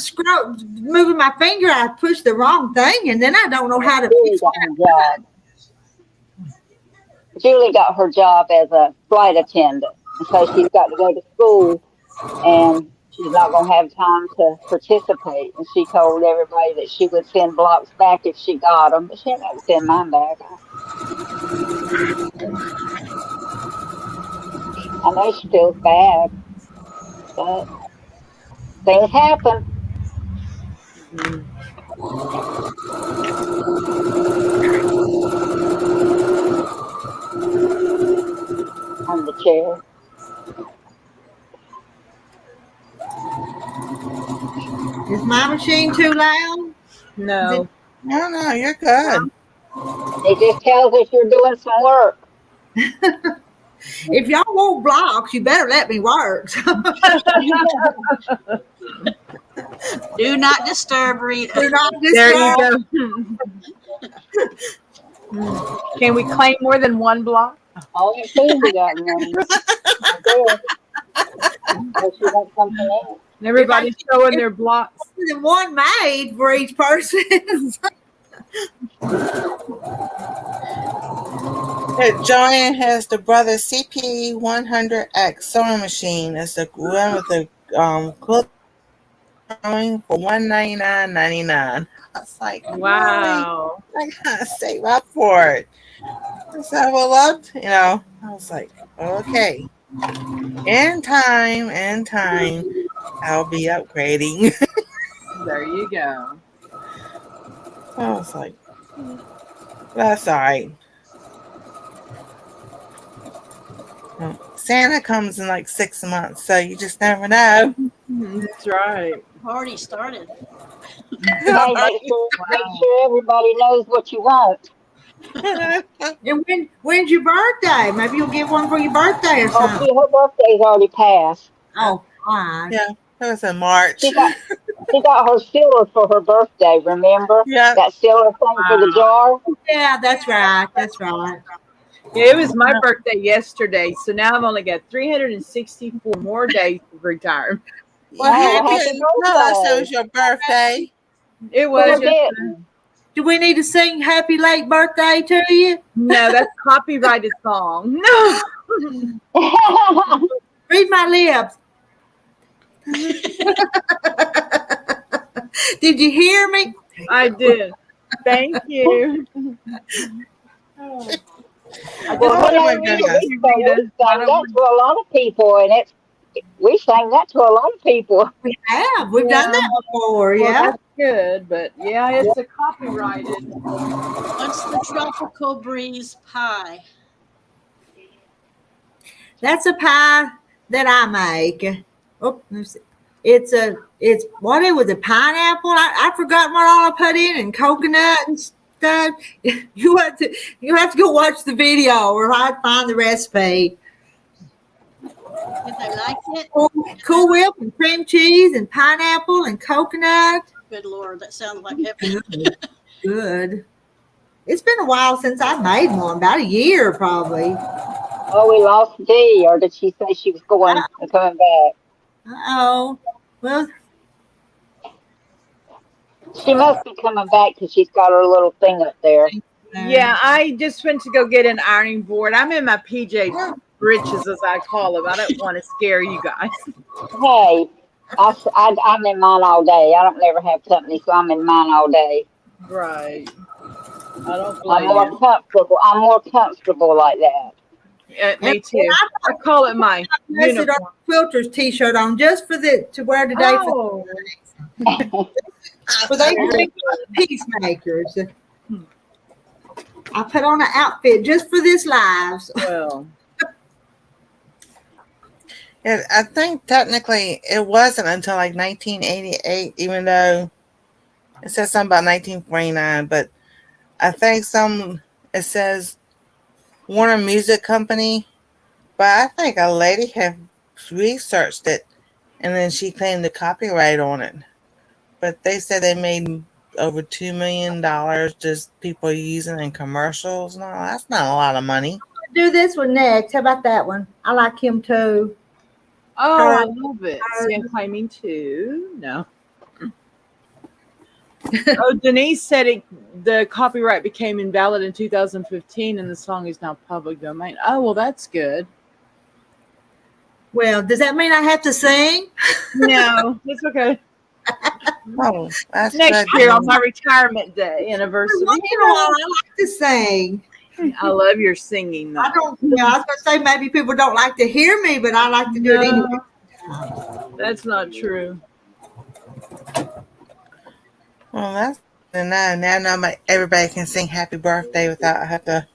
moving my finger, I push the wrong thing, and then I don't know how to fix it. Julie got her job as a flight attendant, and so she's got to go to school, and she's not going to have time to participate. And she told everybody that she would send blocks back if she got them, but she ain't got to send mine back. I know she feels bad, but things happen on the chair. Is my machine too loud? No. No, you're good. It just tells us you're doing some work. If y'all want blocks, you better let me work. Do not disturb, Rita. Do not There disturb. you go. Can we claim more than one block? All you Susie got one. I did. But she wants something else. Everybody's showing their blocks. Than one made for each person. Joanne has the Brother CP 100X sewing machine. It's the one with the quilt sewing for $199.99. I was like, Wow. really? I gotta save up for it. So well, I was like, okay. In time, I'll be upgrading. There you go. I was like, that's all right. Santa comes in like 6 months, so you just never know. That's right. Already started. Hey, make sure everybody knows what you want. And when's your birthday? Maybe you'll get one for your birthday or Oh, something. see, her birthday's already passed. Oh, fine. Yeah, it was in March. She got her sealer for her birthday, remember? Yeah. That sealer thing for the jar? Yeah, that's right. That's right. Yeah, it was my birthday yesterday, so now I've only got 364 more days to retire. Well, Oh, you happy didn't tell us it birthday. was your birthday. It Well, was. didn't. Do we need to sing happy late birthday to you? No, that's a copyrighted song. No. Read my lips. Did you hear me? I did. Thank you. Well, Oh, my we goodness. sang that to a lot of people, and we sang that to a lot of people. We have. We've done that before. Well, Yeah. that's good, but yeah, it's a copyrighted. What's the tropical breeze pie? That's a pie that I make. Oh, it's what it was, a pineapple. I forgot what all I put in, and coconut and stuff. You have to go watch the video or I'd find the recipe. Did they like it? Cool Whip and cream cheese and pineapple and coconut. Good Lord, that sounds like heaven. Good. It's been a while since I made one, about a year probably. Oh, we lost Dee, or did she say she was going and coming back? Uh-oh. Well, She must be coming back because she's got her little thing up there. Yeah, I just went to go get an ironing board. I'm in my PJ britches, as I call them. I don't want to scare you guys. Hey, I'm in mine all day. I don't never have company, so I'm in mine all day. Right. I don't I'm blame more you. comfortable. I'm more comfortable like that. Me too. I call it my Invested our uniform. Quilters t-shirt on just for to wear today for they peacemakers. I put on an outfit just for this live. Well, Yeah, I think technically it wasn't until like 1988, even though it says something about 1949, but I think it says Warner Music Company, but I think a lady had researched it and then she claimed the copyright on it. But they said they made over $2 million just people using in commercials. No, that's not a lot of money. Do this one next. How about that one? I like him too. oh, I love it. Sand claiming too. No. Oh, Denise said the copyright became invalid in 2015 and the song is now public domain. Oh, well, that's good. Well, does that mean I have to sing? No, it's okay. Oh, that's Next good. year on my retirement day Once anniversary. in a while, I like to sing. I love your singing though. I don't. Yeah, I was gonna say maybe people don't like to hear me, but I like to do it anyway. That's not true. Well, that's now everybody can sing happy birthday without have to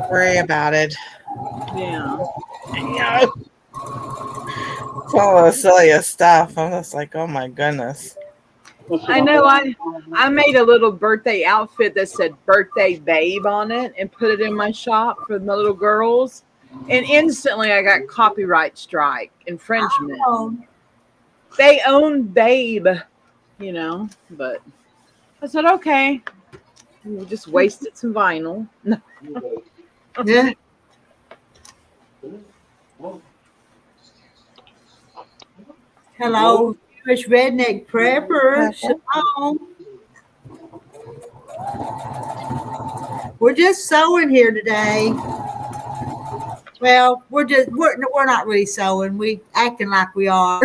worry about it. Yeah. Yeah. It's all the silliest stuff. I'm just like, oh my goodness. I know I made a little birthday outfit that said birthday babe on it and put it in my shop for my little girls. And instantly I got copyright strike infringement. Oh, They own babe, but I said, okay. We just wasted some vinyl. yeah. Hello, Jewish redneck prepper. Shalom. We're just sewing here today. Well, we're not really sewing. We acting like we are.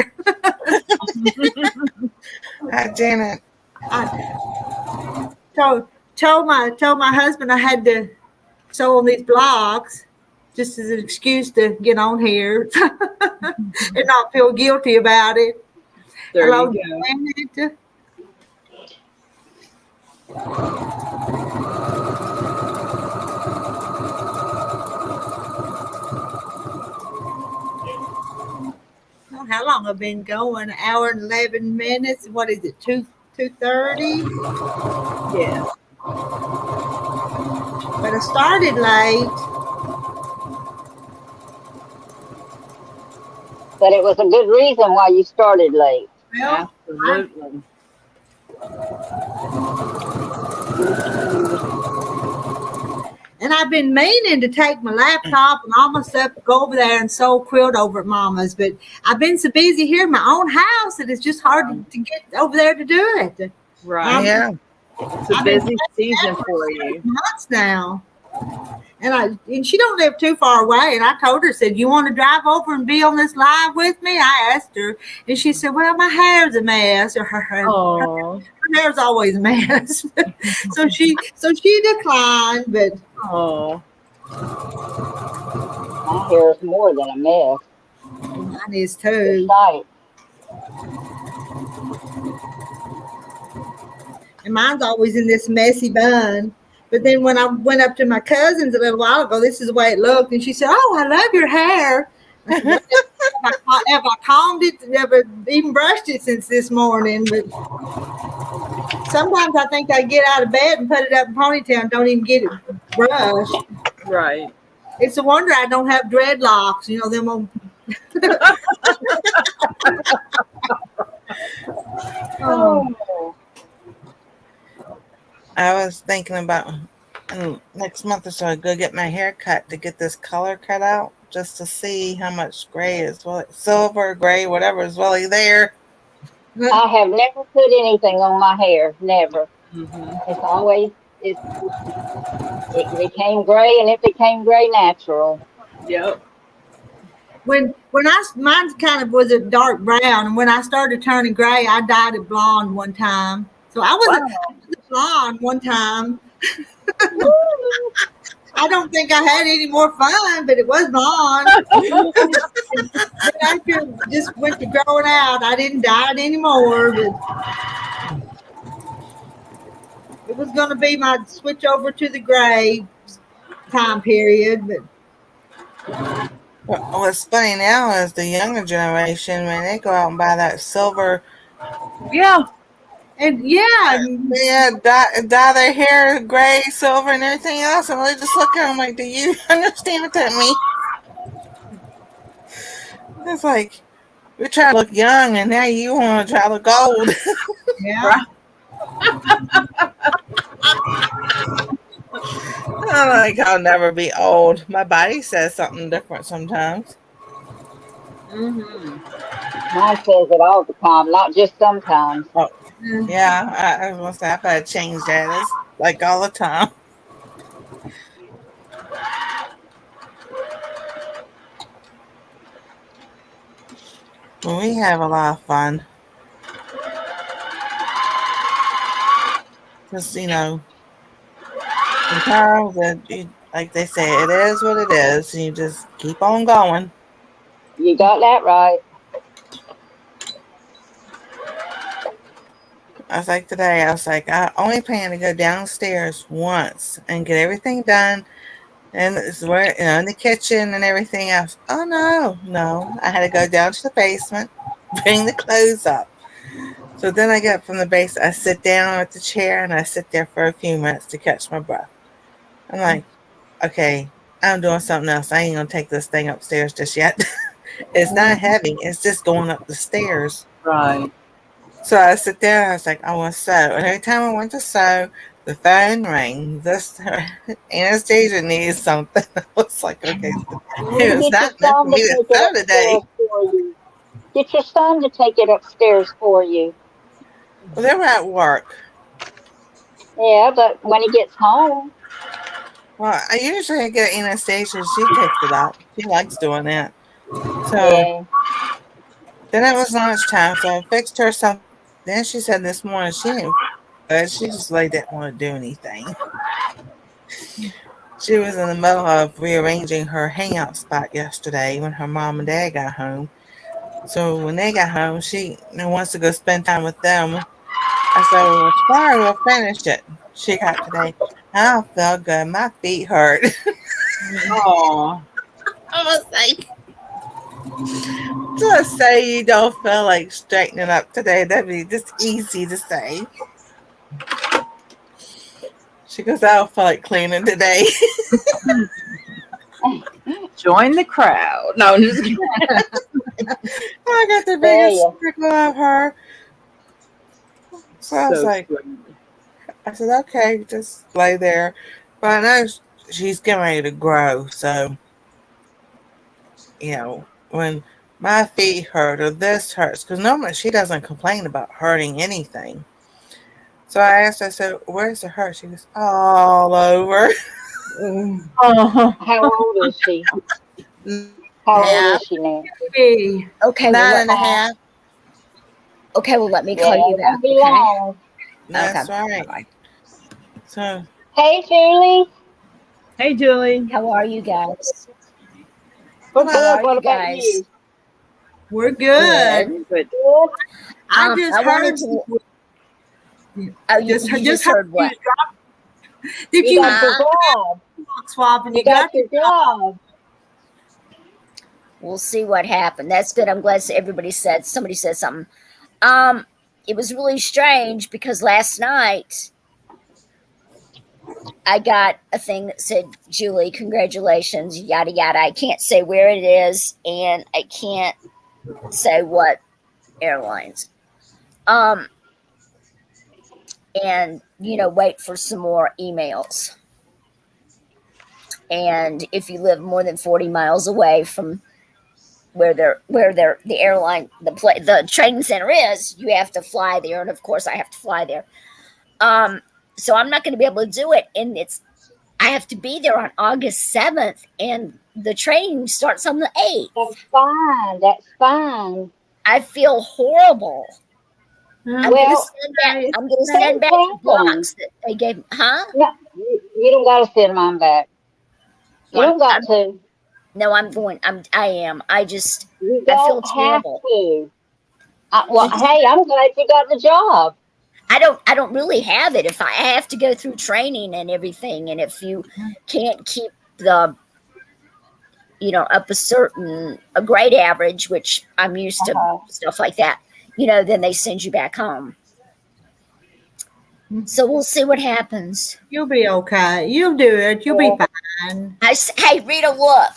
Hi, Janet. I told my husband I had to sew on these blocks just as an excuse to get on here and not feel guilty about it. There Hello, you go. Janet. Oh, how long have I been going? An hour and 11 minutes. What is it? 2:30? Yeah. But I started late. But it was a good reason why you started late. Well, Absolutely. and I've been meaning to take my laptop and all my stuff, go over there and sew quilt over at Mama's, but I've been so busy here in my own house that it's just hard to get over there to do it. Right. Yeah. It's a busy season for you. Months now. And she don't live too far away. And I told her, said, you want to drive over and be on this live with me? I asked her. And she said, well, my hair's a mess. Or her hair's always a mess. so she declined, but My hair is more than a mess. mine is too. Right. And mine's always in this messy bun. But then when I went up to my cousin's a little while ago, this is the way it looked. And she said, oh, I love your hair. I said, have I combed it? Never even brushed it since this morning. But sometimes I think I get out of bed and put it up in ponytail and don't even get it brushed. Right. It's a wonder I don't have dreadlocks. Them old. Oh. I was thinking about next month or so, I'd go get my hair cut to get this color cut out just to see how much gray is, silver, gray, whatever is really there. I have never put anything on my hair. Never. Mm-hmm. It's always it became gray, and it became gray natural. Yep. When mine kind of was a dark brown, and when I started turning gray, I dyed it blonde one time. So I was a blonde one time. I don't think I had any more fun, but it was blonde. Then after just went to growing out, I didn't dye it anymore. But it was going to be my switch over to the gray time period. But What's funny now is the younger generation, when they go out and buy that silver. Yeah. And dye their hair gray, silver, and everything else. And they just look at them like, do you understand what that means? It's like, we're trying to look young, and now you want to try to look old. yeah. I'm like, I'll never be old. My body says something different sometimes. Mm-hmm. Mine says it all the time, not just sometimes. Oh, yeah. I was going to say, I've got to change that. It's like all the time. Well, we have a lot of fun. Just, sometimes like they say, it is what it is. And you just keep on going. You got that right. I was like today, I only plan to go downstairs once and get everything done. And it's where, in the kitchen and everything else. Oh, no. I had to go down to the basement, bring the clothes up. So then I get up from the base. I sit down at the chair and I sit there for a few minutes to catch my breath. I'm like, okay, I'm doing something else. I ain't going to take this thing upstairs just yet. It's not heavy. It's just going up the stairs. Right. So I sit there and I was like, I want to sew. And every time I went to sew, the phone rang. This Anastasia needs something. I was like, okay, You it need was to get your not meant for son to me to take it sew today. upstairs for you. Get your son to take it upstairs for you. Well, they were at work. Yeah, but when he gets home, Well, I usually get Anastasia. She takes it out. She likes doing that. So yeah. then it was lunchtime. So I fixed her something. Then she said this morning she didn't. She just like didn't want to do anything. She was in the middle of rearranging her hangout spot yesterday when her mom and dad got home. So when they got home, she wants to go spend time with them. I said, well, tomorrow we'll finish it. She got today. I don't feel good. My feet hurt. Oh, I was like, just say you don't feel like straightening up today. That'd be just easy to say. She goes, I don't feel like cleaning today. join the crowd. No, I'm just kidding. I got the biggest stickle of her. So I was like, sweet. I said, okay, just lay there. But I know she's getting ready to grow. So, when my feet hurt or this hurts, because normally she doesn't complain about hurting anything. So I asked her, I said, where's the hurt? She goes, all over. Oh. How old is she? How old is she now? Hey, Okay, well, 9.5. okay, well, let me Yeah, call you it back. won't be Okay. long. That's Okay. right. Bye-bye. So, Hey, Julie. Hey, Julie. How are you guys? We're How good. are What you about guys? you? we're good. Good. Good. I just I wanted heard. to. Oh, you just heard what? Did You you got your job. swap and You got your job. We'll see what happened. That's good. I'm glad somebody said something. It was really strange because last night I got a thing that said, Julie, congratulations, yada yada. I can't say where it is and I can't say what airlines. And wait for some more emails. And if you live more than 40 miles away from where the airline, the training center is, you have to fly there. And of course I have to fly there. So I'm not going to be able to do it. And I have to be there on August 7th and the training starts on the 8th. That's fine. That's fine. I feel horrible. I'm going to send back the blocks that they gave me. Huh? No, you don't got to send mine back. You don't got to. No, I am. I You feel don't have terrible. to. Well, hey, I'm glad you got the job. I don't really have it. If I have to go through training and everything, and if you can't keep the up a grade average, which I'm used to stuff like that, then they send you back home. So we'll see what happens. You'll be okay. You'll do it. You'll be fine. Hey, Rita, look.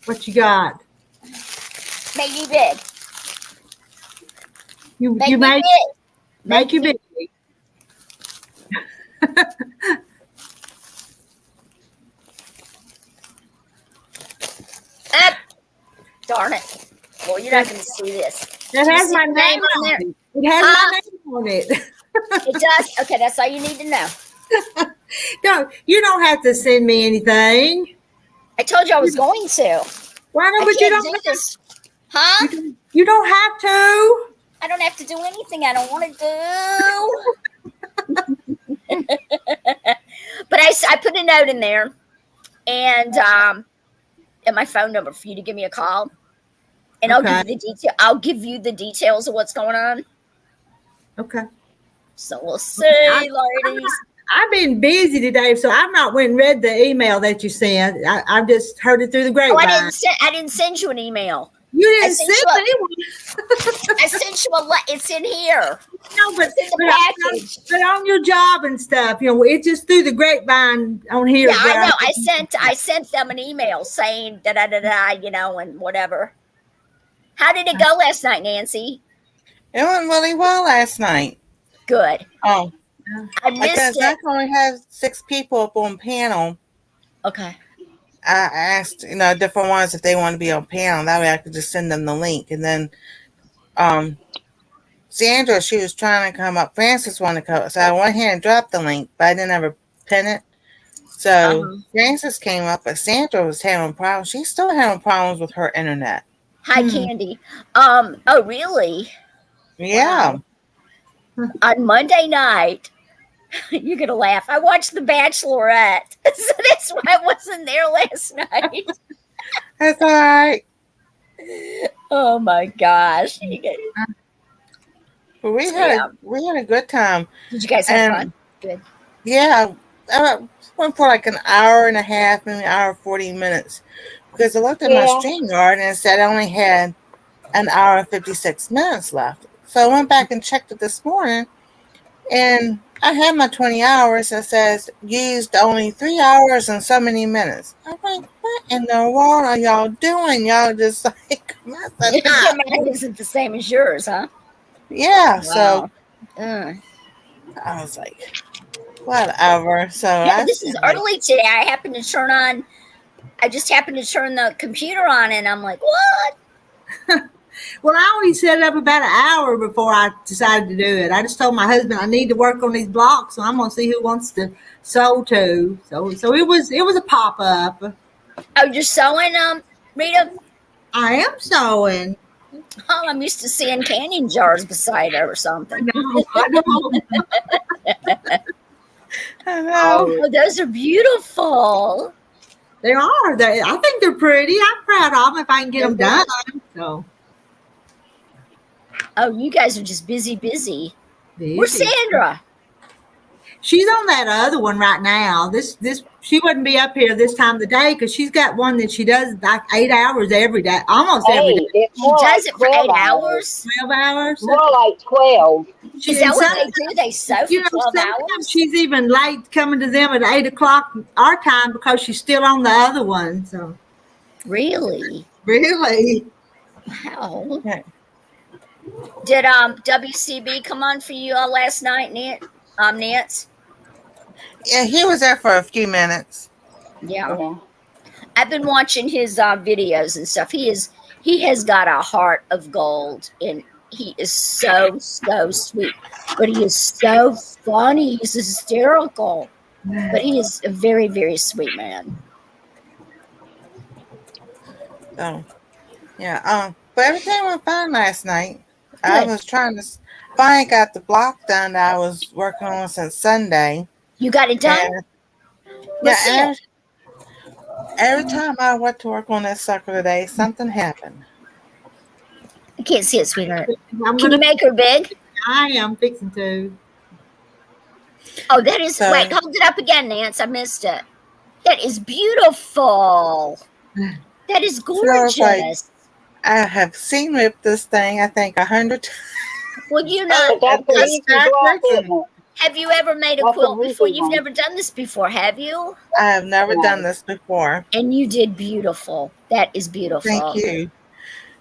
What you got? Make you big. You Make you big. Darn it. Well, you're not going to see this. It has my name on it. It has my name on it. It does? Okay, that's all you need to know. You don't have to send me anything. I told you I was going to. Why not? I But you can't don't do this. Huh? You don't have to. I don't have to do anything I don't want to do. But I put a note in there and my phone number for you to give me a call. And Okay. I'll give you the details of what's going on. Okay. So we'll see, ladies. I've been busy today, so I've not went and read the email that you sent. I've just heard it through the grapevine. Oh, I didn't send you an email. You didn't send anyone. I sent you it's in here. No, but It's in the package. But on your job and stuff, it's just through the grapevine on here. Yeah, I know. I sent them an email saying and whatever. How did it go last night, Nancy? It went really well last night. Good. Oh, I missed it. I only have 6 people up on panel. Okay. I asked, different ones if they want to be on panel. That way I could just send them the link. And then Sandra, she was trying to come up. Francis wanted to come. So I went ahead and dropped the link, but I didn't ever pin it. So Francis came up, but Sandra was having problems. She's still having problems with her internet. Hi, Candy. Oh, really? Yeah. Wow. On Monday night, you're going to laugh. I watched The Bachelorette. So that's why I wasn't there last night. That's all right. Oh, my gosh. But we had a good time. Did you guys have fun? Good. Yeah. I went for like an hour and a half, maybe an hour and 40 minutes. Because I looked at my StreamYard and it said I only had an hour and 56 minutes left. So I went back and checked it this morning. And I had my 20 hours. It says used only 3 hours and so many minutes. I'm like, what in the world are y'all doing? Y'all just like, Mine isn't the same as yours, huh? Yeah. Wow. So I was like, whatever. So this is early today. I just happened to turn the computer on and I'm like, what? Well, I only set it up about an hour before I decided to do it. I just told my husband I need to work on these blocks, so I'm gonna see who wants to sew too. So it was a pop up. Oh, you're sewing, Rita? I am sewing. Oh, I'm used to seeing canning jars beside her or something. I know. I know. Oh, those are beautiful. They are. I think they're pretty. I'm proud of them if I can get them done. So. Oh, you guys are just busy. Where's Sandra? She's on that other one right now. This she wouldn't be up here this time of the day because she's got one that she does like 8 hours every day, almost every day. She does it for 8 hours? 12 hours. More like 12. Is that what they do? They sew for 12 hours? She's even late coming to them at 8 o'clock our time because she's still on the other one. So really? Wow. Okay. Did WCB come on for you last night, Nance? Yeah, he was there for a few minutes. Yeah. I've been watching his videos and stuff. He has got a heart of gold, and he is so sweet. But he is so funny. He's hysterical. But he is a very, very sweet man. So, yeah. But everything went fine last night. Good. I was trying to finally got the block done that I was working on since Sunday. You got it done? And, every time I went to work on that sucker today, something happened. I can't see it, sweetheart. Can you make her big? I am fixing to. Oh, that is. Wait, hold it up again, Nance. I missed it. That is beautiful. That is gorgeous. So I have seen whip this thing, I think, 100 times. Well, you know, have you ever made a quilt before? You've never done this before, have you? I have never done this before. And you did beautiful. That is beautiful. Thank you.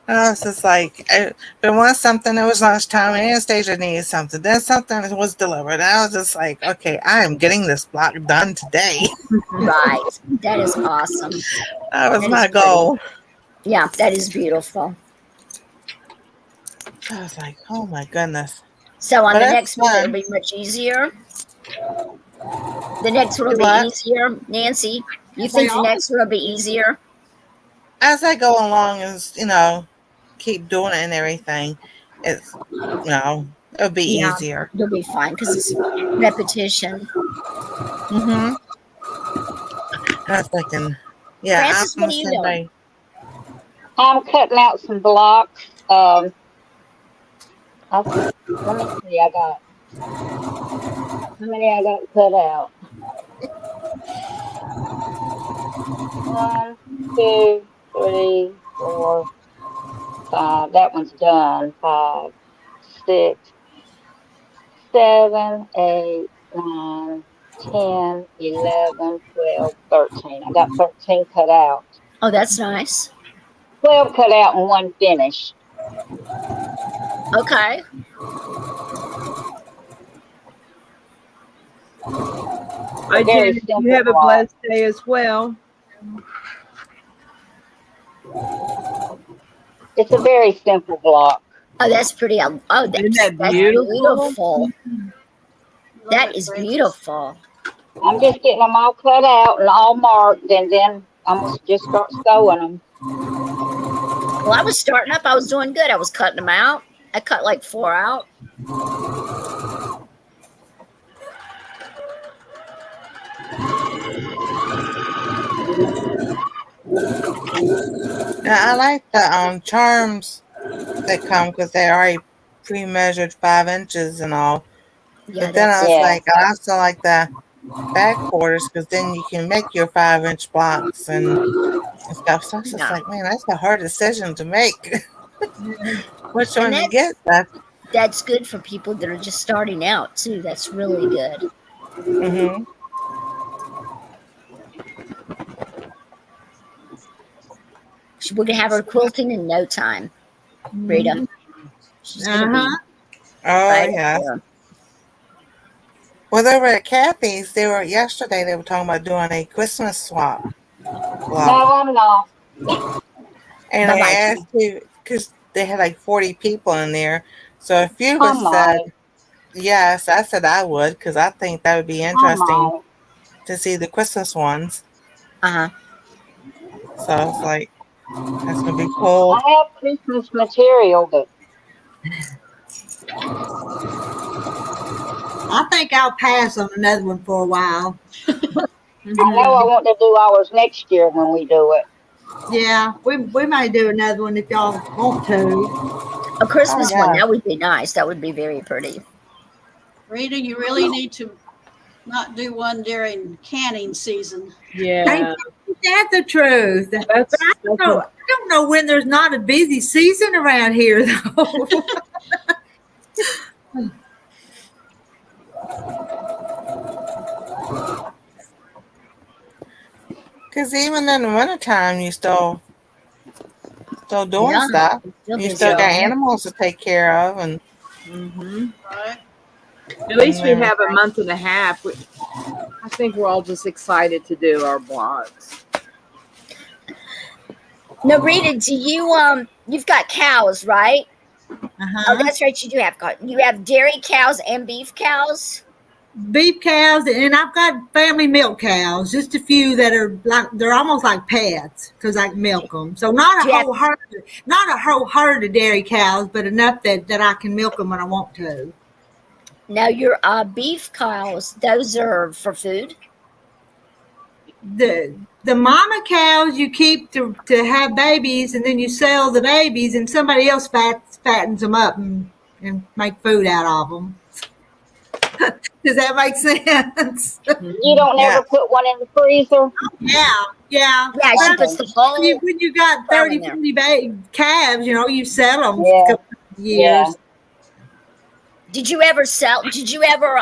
I was just like, there was something, it was lunchtime, and Anastasia needed something. Then something was delivered. I was just like, okay, I am getting this block done today. Right. That is awesome. That was my goal. Yeah, that is beautiful. I was like, oh my goodness. So on the next one, it'll be much easier. The next one will be easier. Nancy, you think the next one will be easier? As I go along, is keep doing it and everything, it's it'll be Yeah, easier. you'll be fine because it's repetition. Mm-hmm. I was thinking, yeah, Francis, I'm what a are you doing? Sunday. I'm cutting out some blocks. Let me see. I got how many I got cut out? 1, 2, 3, 4, 5. That one's done. 5, 6, 7, 8, 9, 10, 11, 12, 13. I got 13 cut out. Oh, that's nice. 12 cut out and 1 finished. Okay. Bye, Very Janet. You simple have a block. blessed day as well. It's a very simple block. Oh, that's pretty. Oh, Isn't that's that beautiful? beautiful. Love That it, is Francis. beautiful. I'm just getting them all cut out and all marked, and then I'm going to just start sewing them. Well, I was starting up. I was doing good. I was cutting them out. I cut like 4 out. Yeah, I like the charms that come because they're already pre-measured 5 inches and all. Yeah, But then I that's was Yeah. like, I also like the back quarters because then you can make your 5-inch blocks and stuff. So I was just yeah. like, man, that's a hard decision to make. Which And one to get? that's good for people that are just starting out too. That's really good. Mm-hmm. We're gonna have her quilting in no time, Rita. She's gonna be Oh right yeah. there. Well, they were at Kathy's. Yesterday. They were talking about doing a Christmas swap block, No, I'm not. and I Bye-bye. asked you because they had like 40 people in there. So a few of I us said might. yes. I said I would because I think that would be I interesting might. to see the Christmas ones. Uh-huh. So I was like, that's gonna be cool. I have Christmas material, but I think I'll pass on another one for a while. I know I want to do ours next year when we do it. Yeah, we may do another one if y'all want to. A Christmas Oh, one, yeah. that would be nice. That would be very pretty. Rita, you really need to not do one during canning season. Yeah, Ain't that the truth? that's I don't know when there's not a busy season around here though. Because even in the wintertime, you still doing Yeah. stuff. Still You do still got stuff. animals to take care of, and Right? At least we and have a month and a half. I think we're all just excited to do our blogs. No, Rita, do you you've got cows, right? Oh, that's right. You do have cows. You have dairy cows and beef cows. Beef cows, and I've got family milk cows. Just a few that are like they're almost like pets because I can milk them. So not a whole herd of dairy cows, but enough that I can milk them when I want to. Now your beef cows, those are for food. The mama cows you keep to have babies, and then you sell the babies, and somebody else fattens them up and make food out of them. Does that make sense? You don't Yeah. ever put one in the freezer? Yeah. Yeah, she Well, puts the whole. when you got 30, 40 calves, you sell them Yeah. for a couple of years. Did you ever sell? Did you ever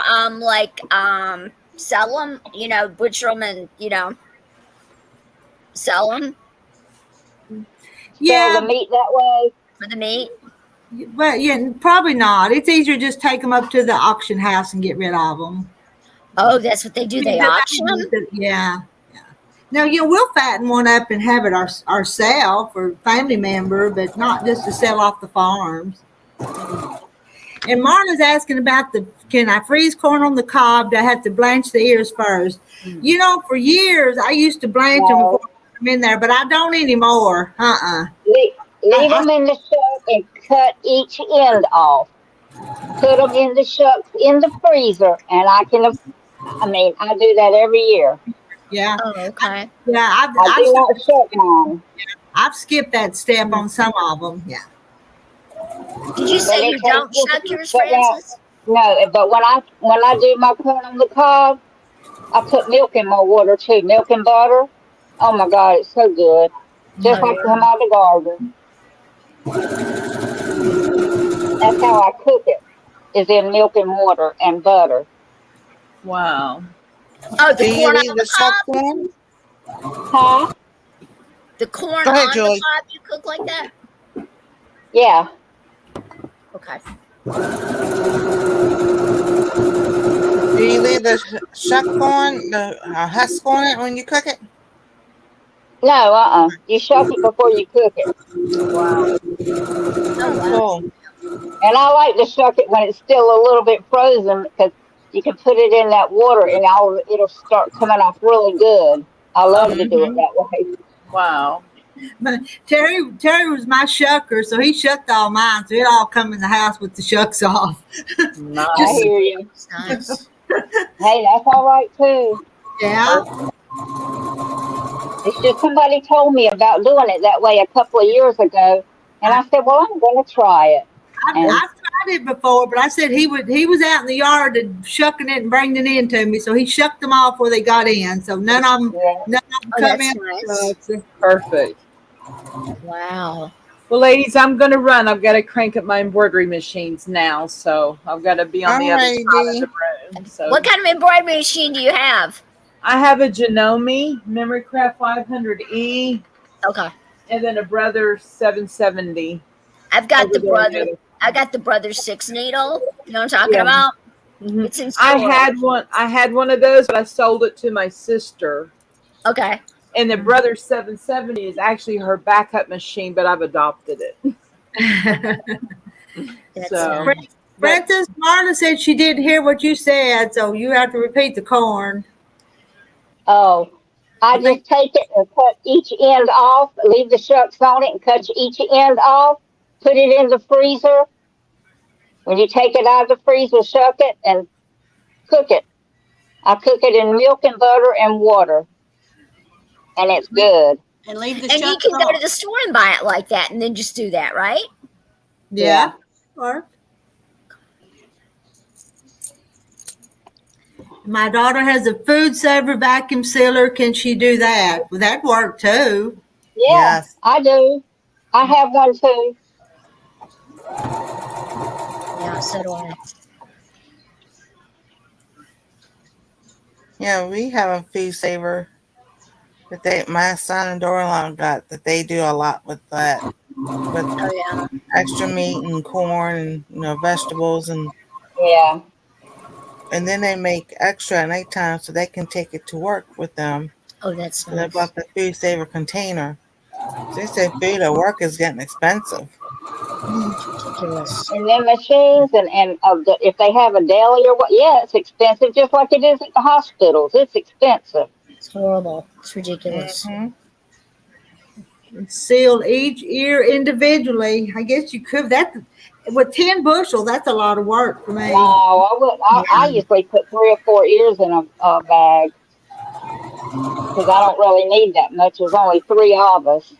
sell them? Butcher them and sell them Yeah. Sell the meat that way? for the meat. Well, yeah, probably not. It's easier to just take them up to the auction house and get rid of them. Oh, that's what they do. They auction them. Yeah. Now, we'll fatten one up and have it ourselves for family member, but not just to sell off the farms. And Marla's asking about can I freeze corn on the cob? Do I have to blanch the ears first? For years, I used to blanch them before I put them in there, but I don't anymore. leave them in the shuck and cut each end off. Put them in the shucks in the freezer, and I do that every year. Yeah. Oh, okay. Yeah. I do not shuck mine. I've skipped that step on some of them. Yeah. Did you But say it you don't tastes shuck good. yours, But now, Francis? no, but when I do my corn on the cob, I put milk in my water too, milk and butter. Oh my God, it's so good. Just like come out of the garden. That's how I cook it, is in milk and water and butter. Wow. Oh, Do the you corn leave on the the shuck cob? corn? Huh? The corn Go ahead, on the Julie. cob you cook like that? Yeah. Okay. Do you leave the shuck corn, the husk on it when you cook it? No, you shuck it before you cook it. Wow. Oh, wow. Cool. And I like to shuck it when it's still a little bit frozen because you can put it in that water and it'll start coming off really good. I love to do it that way. Wow. But Terry was my shucker, so he shucked all mine, so it all come in the house with the shucks off. Nice. I hear you. Nice. Hey, that's all right too. Yeah. It's just somebody told me about doing it that way a couple of years ago, and I said, "Well, I'm going to try it." And I've tried it before, but I said he was out in the yard and shucking it and bringing it in to me, so he shucked them off before they got in. So none of them Oh, come that's in. nice. Perfect. Wow. Well, ladies, I'm going to run. I've got to crank up my embroidery machines now, so I've got to be on the other side of the room. So What kind of embroidery machine do you have? I have a Janome Memorycraft 500E Okay. and then a Brother 770. I've got over the there. brother. I got the brother 6 needle. You know what I'm talking Yeah. about? Mhm. It's in I storage. had one of those, but I sold it to my sister. Okay. And the Brother 770 is actually her backup machine, but I've adopted it. That's So, nice. Francis, Marla said she didn't hear what you said, so you have to repeat the corn. oh, I just take it and cut each end off, leave the shucks on it, and cut each end off. Put it in the freezer. When you take it out of the freezer, shuck it and cook it. I cook it in milk and butter and water, and it's good. And leave the And you shucks can go to off. the store and buy it like that and then just do that, right? Yeah. Or my daughter has a food saver vacuum sealer. Can she do that? Well, that work too. Yeah, Yes. I do. I have one too. Yeah, so do I. Yeah, we have a food saver that my son and daughter-in-law got that they do a lot with that. With Oh, yeah. extra meat and corn and vegetables and Yeah. then they make extra at nighttime so they can take it to work with them. Oh, that's So they nice. bought the food saver container. So they say food at work is getting expensive. Ridiculous. And then machines if they have a deli or what, yeah, it's expensive just like it is at the hospitals. It's expensive. It's horrible. It's ridiculous. Seal each ear individually. I guess you could that with 10 bushel. That's a lot of work for me. No, I would. I usually put 3 or 4 ears in a bag because I don't really need that much. There's only 3 of us.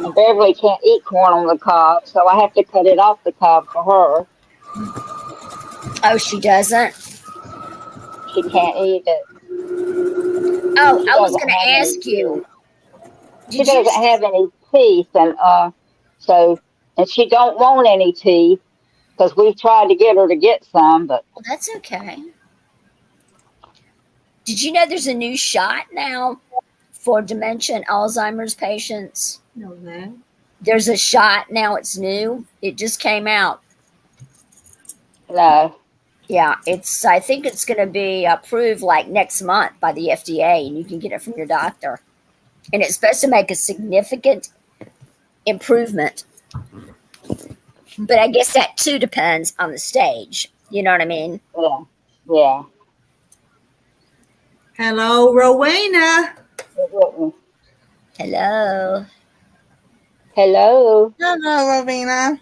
And Beverly can't eat corn on the cob, so I have to cut it off the cob for her. Oh, she doesn't? She can't eat it. Oh, She I was doesn't going to have any ask you. teeth. She doesn't have any teeth, and she don't want any teeth because we've tried to get her to get some, but Well, that's okay. Did you know there's a new shot now for dementia and Alzheimer's patients? No, that. There's a shot now. It's new. It just came out. no. Yeah, I think it's going to be approved like next month by the FDA, and you can get it from your doctor. And it's supposed to make a significant improvement. But I guess that too depends on the stage. You know what I mean? Yeah. Yeah. Hello, Rowena. It wouldn't. Hello. Hello. Hello, Rowena.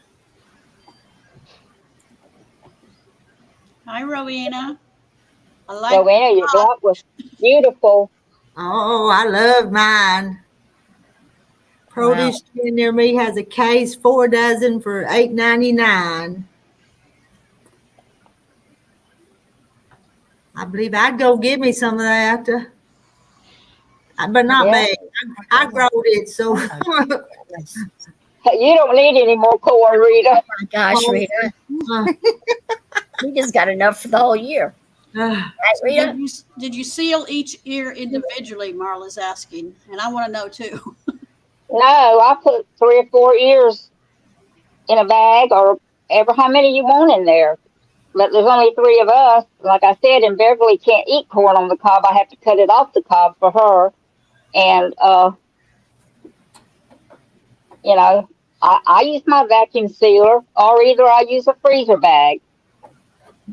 Hi, Rowena. I like Rowena, your block was beautiful. Oh, I love mine. Produce store near me has a case, 4 dozen for $8.99. I believe I'd go get me some of that. But not Yeah. me. I growed it, so. You don't need any more corn, Rita. Oh my gosh, Rita. We just got enough for the whole year. Right, Rita? Did you seal each ear individually? Marla's asking, and I want to know too. No, I put 3 or 4 ears in a bag, or ever how many you want in there. But there's only 3 of us. Like I said, and Beverly can't eat corn on the cob. I have to cut it off the cob for her. And, you know, I use my vacuum sealer, or either I use a freezer bag.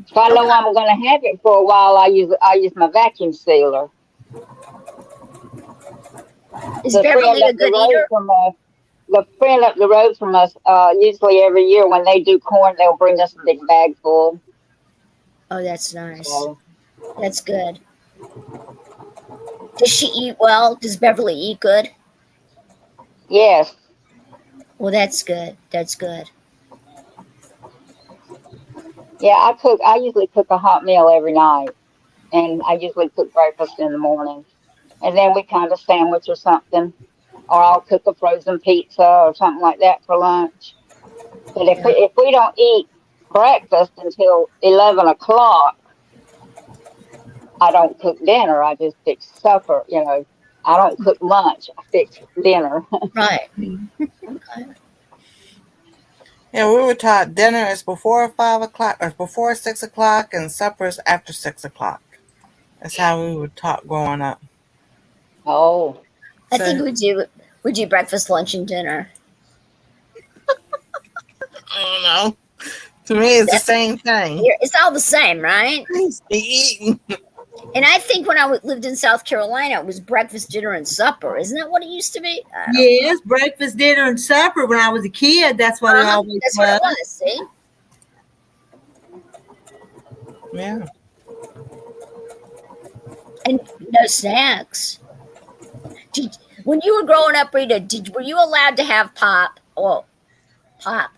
If I know I'm going to have it for a while, I use my vacuum sealer. Is Beverly a good eater? The friend up the road from us, usually every year when they do corn, they'll bring us a big bag full. Oh, that's nice. So, That's good. Does she eat well? Does Beverly eat good? yes. Well, that's good. That's good. Yeah, I usually cook a hot meal every night, and I usually cook breakfast in the morning, and then we kind of sandwich or something, or I'll cook a frozen pizza or something like that for lunch. But if we don't eat breakfast until 11 o'clock, I don't cook dinner. I just fix supper. You know, I don't cook lunch. I fix dinner. Right. Okay. Yeah, we were taught dinner is before 5 o'clock or before 6 o'clock, and supper is after 6 o'clock. That's how we were taught growing up. Oh. I think we do breakfast, lunch, and dinner. I don't know. To me, it's the same thing. It's all the same, right? Eating. And I think when I lived in South Carolina, it was breakfast, dinner, and supper. Isn't that what it used to be? Yes, breakfast, dinner, and supper. When I was a kid, that's what it always That's was. what it was, see? Yeah. And no snacks. When you were growing up, Rita, were you allowed to have pop? Oh, pop.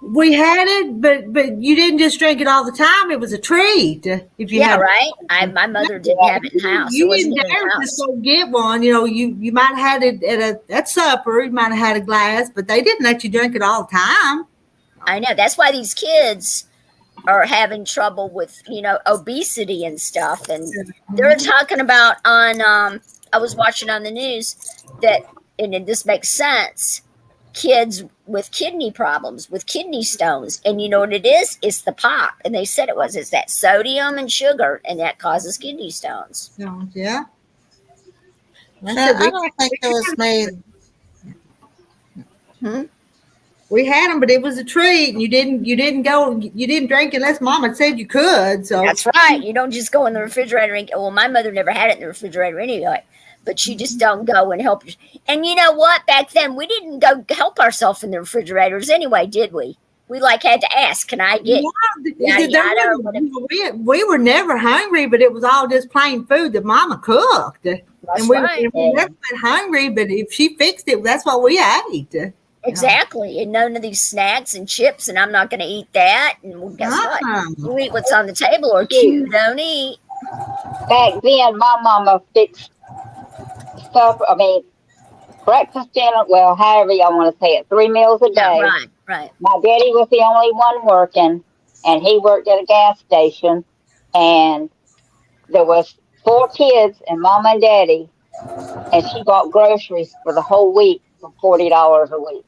We had it, but you didn't just drink it all the time. It was a treat. If you had right. My mother didn't have it in the house. You it wasn't didn't in the dare house. just go get one. You know, you might have had it at supper. You might have had a glass, but they didn't let you drink it all the time. I know. That's why these kids are having trouble with, obesity and stuff. And they're talking about I was watching on the news that, and this makes sense, kids with kidney problems, with kidney stones. And you know what it is? It's the pop. And they said it's that sodium and sugar, and that causes kidney stones. Yeah. I don't think it was made. We had them, but it was a treat. And you didn't drink unless Mama said you could. So that's right. You don't just go in the refrigerator and well, my mother never had it in the refrigerator anyway. But you just don't go and help. And you know what? Back then, we didn't go help ourselves in the refrigerators anyway, did we? We had to ask, can I get we were never hungry, but it was all just plain food that Mama cooked. That's and we right. never been hungry, but if she fixed it, that's what we ate. Exactly. And none of these snacks and chips, and I'm not going to eat that. And well, guess what? You eat what's on the table, or you don't eat. Back then, my mama fixed stuff. I mean, breakfast, dinner, well, however y'all want to say it, 3 meals a day. Yeah, right. My daddy was the only one working, and he worked at a gas station, and there was 4 kids and Mama and Daddy, and she bought groceries for the whole week for $40 a week.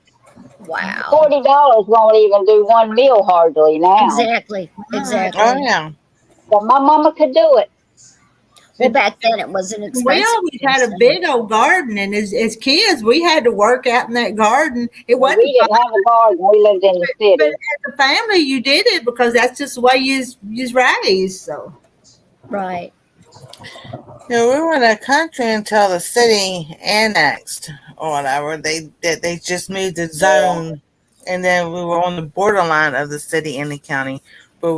Wow. $40 won't even do 1 meal hardly now. Exactly. Oh, yeah. But my mama could do it. Well, back then it wasn't expensive. We always had a big old garden, and as kids, we had to work out in that garden. We didn't have a garden. We lived in the city. But as a family, you did it because that's just the way you was raised. So, right. We were in the country until the city annexed or whatever. They just moved the zone, and then we were on the borderline of the city and the county. But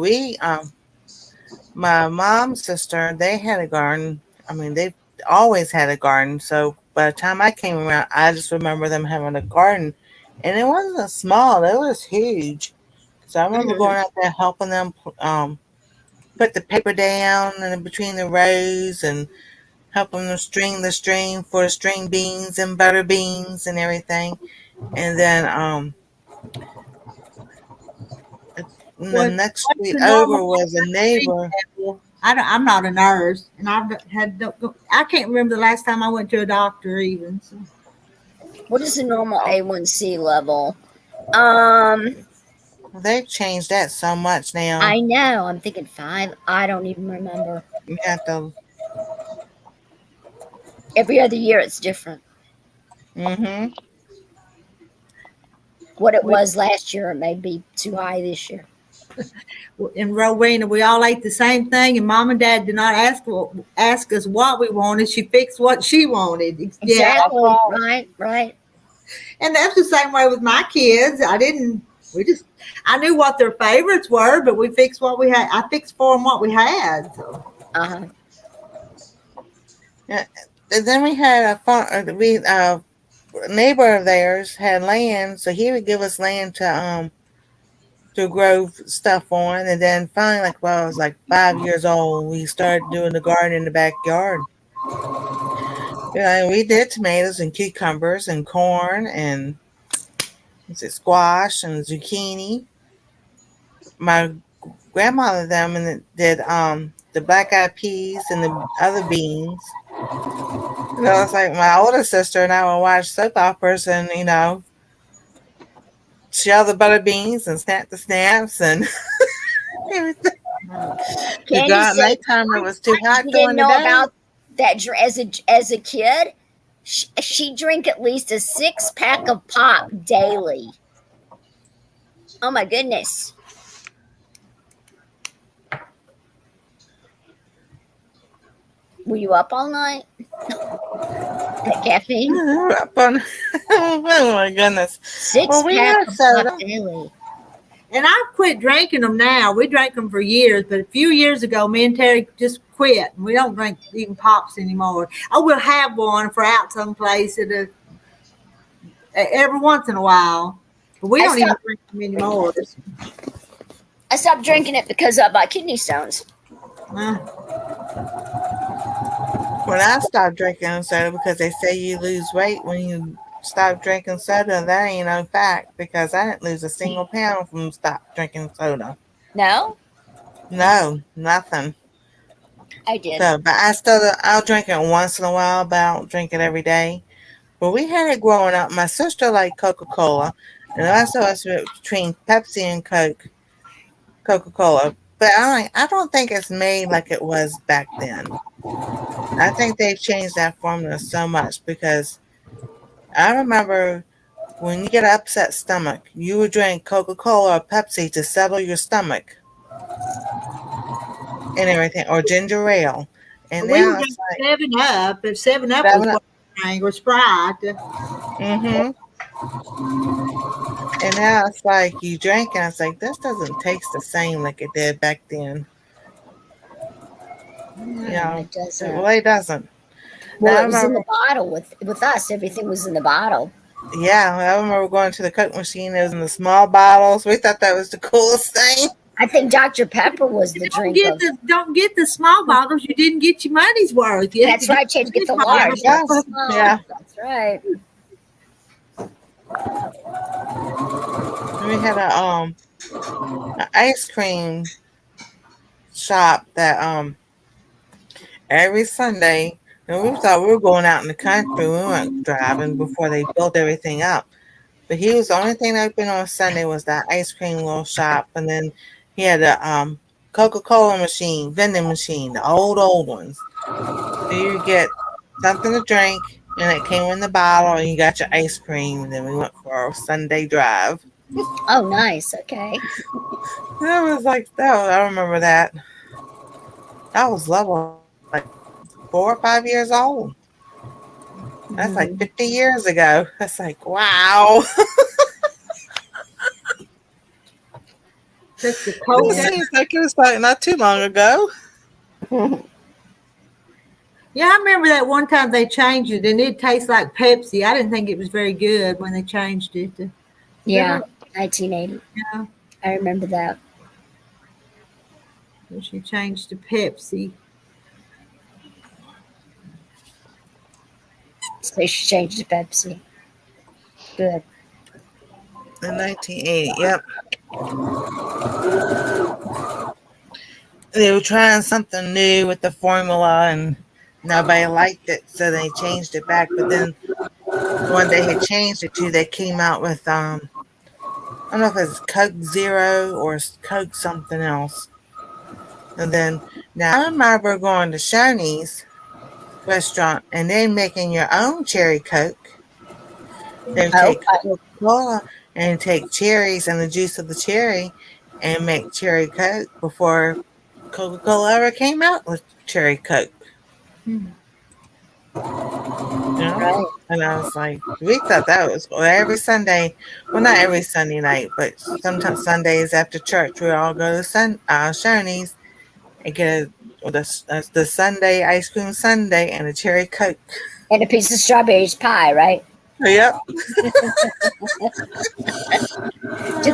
my mom's sister, they had a garden. I mean, they always had a garden. So by the time I came around, I just remember them having a garden, and it wasn't small; it was huge. So I remember going out there helping them put the paper down and in between the rows and helping them string the string for the string beans and butter beans and everything. And then the What, next what's street the normal over was a neighbor. I'm not a nurse, and I can't remember the last time I went to a doctor even. So. What is the normal A1C level? They've changed that so much now. I know. I'm thinking 5. I don't even remember. You have to. Every other year it's different. Mm-hmm. What it was last year, it may be too high this year. In Rowena, we all ate the same thing, and Mom and Dad did not ask us what we wanted. She fixed what she wanted. Yeah, Exactly. Right. and that's the same way with my kids. I knew what their favorites were, but we fixed what we had. I fixed for them what we had. So. Yeah. And then we had a neighbor of theirs had land, so he would give us land to grow stuff on. And then finally, like when I was like 5 years old, we started doing the garden in the backyard. We did tomatoes and cucumbers and corn and squash and zucchini. My grandmother them and did the black eyed peas and the other beans. It's like my older sister and I would watch soap operas and shell the butter beans and snap the snaps and everything. Nighttime it was too hot You during didn't know the day. about that as a kid. She drank at least a 6-pack of pop daily. Oh my goodness. Were you up all night? That caffeine? Up on, oh my goodness. 6-pack of pop daily. And I've quit drinking them now. We drank them for years, but a few years ago, me and Terry just quit. We don't drink even pops anymore. I will have one for out someplace every once in a while, but we don't even drink them anymore. I stopped drinking it because of my kidney stones. When I stopped drinking soda, because they say you lose weight when you stop drinking soda, that ain't no fact, because I didn't lose a single pound from stop drinking soda. No? No, nothing. I did. So, but I'll drink it once in a while, but I don't drink it every day. But we had it growing up. My sister liked Coca-Cola, and the rest of us were between Pepsi and Coca-Cola. But I don't think it's made like it was back then. I think they've changed that formula so much, because I remember when you get an upset stomach, you would drink Coca-Cola or Pepsi to settle your stomach and everything, or ginger ale. And we now were it's like 7-Up. If 7-Up was what we drank, or Sprite. Mm-hmm. And now it's like you drink, and it's like, this doesn't taste the same like it did back then. It doesn't. Well, it doesn't. Well, it was in the bottle with us. Everything was in the bottle. Yeah, I remember going to the Coke machine. It was in the small bottles. We thought that was the coolest thing. I think Dr. Pepper was the drink. Don't get the small bottles. You didn't get your money's worth. That's right. You had to get the large. Yeah, that's right. We had an ice cream shop that every Sunday, and we thought we were going out in the country. We weren't driving before they built everything up. But he was the only thing open on Sunday was that ice cream little shop, and then he had a Coca-Cola machine, vending machine, the old ones. So you get something to drink, and it came in the bottle, and you got your ice cream. And then we went for our Sunday drive. Oh, nice. Okay. That was like that. I remember that. That was lovely. like 4 or 5 years old. That's like 50 years ago. That's like, wow. That's the It cold. seems like it was like not too long ago. Yeah, I remember that one time they changed it and it tastes like Pepsi. I didn't think it was very good when they changed it. Yeah, 1980. Yeah, I remember that. when she changed to Pepsi. So she changed to Pepsi. Good. In 1980, yep. They were trying something new with the formula and nobody liked it, so they changed it back. But then when they had changed it to, they came out with I don't know if it's Coke Zero or Coke something else. And then now I remember going to Shoney's restaurant and they making your own cherry Coke. They take Coca-Cola and take cherries and the juice of the cherry and make cherry Coke before Coca-Cola ever came out with cherry Coke. You know? Right. And I was like, we thought that was cool. Every Sunday, well, not every Sunday night, but sometimes Sundays after church, we all go to Shoney's and get the Sunday ice cream sundae and a cherry Coke. And a piece of strawberries pie, right? Yep. Do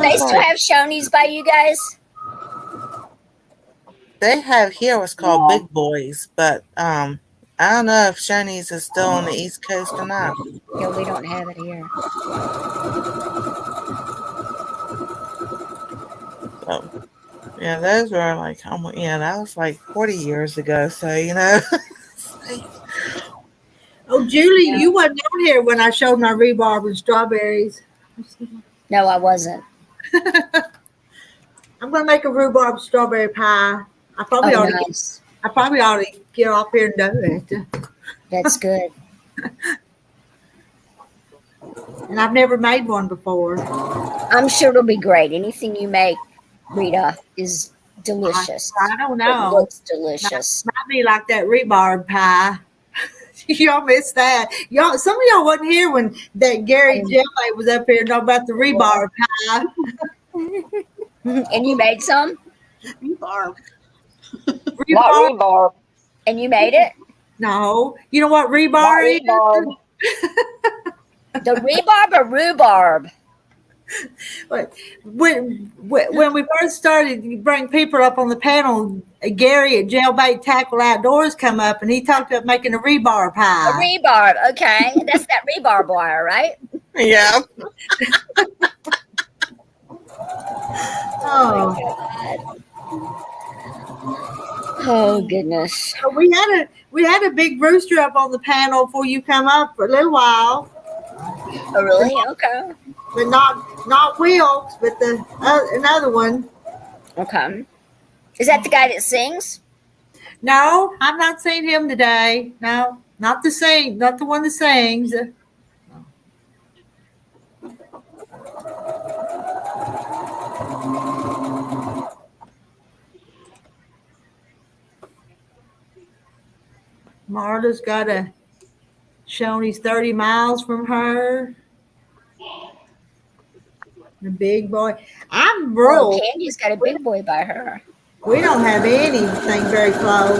they still have Shoney's by you guys? They have here what's called Big Boys, but I don't know if Shoney's is still on the East Coast or not. No, we don't have it here. So, yeah, those were like, that was like 40 years ago. So, you know. Oh, Julie, you wasn't on here when I showed my rhubarb and strawberries. No, I wasn't. I'm gonna make a rhubarb strawberry pie. I probably ought to get off here and do it. That's good. And I've never made one before. I'm sure it'll be great. Anything you make, Rita, is delicious. I don't know. It looks delicious. Might be like that rhubarb pie. Y'all missed that. Some of y'all wasn't here when that Gary Jelly was up here talking about the rhubarb pie. And you made some? Rhubarb. Not rhubarb. And you made it? No. You know what rhubarb is? The rebarb or rhubarb? But when we first started, you bring people up on the panel, Gary at Jailbait Tackle Outdoors come up and he talked about making a rebar pie. A rebarb, okay. That's that rebar wire, right? Yeah. Oh goodness. So we had a big rooster up on the panel before you come up for a little while. Oh really? Okay. But not Wilkes, but the another one. Okay. Is that the guy that sings? No, I've not seen him today. No, not the one that sings. Marta's got a Shoney's 30 miles from her. The big boy. I'm rural. Oh, Candy's got a big boy by her. We don't have anything very close.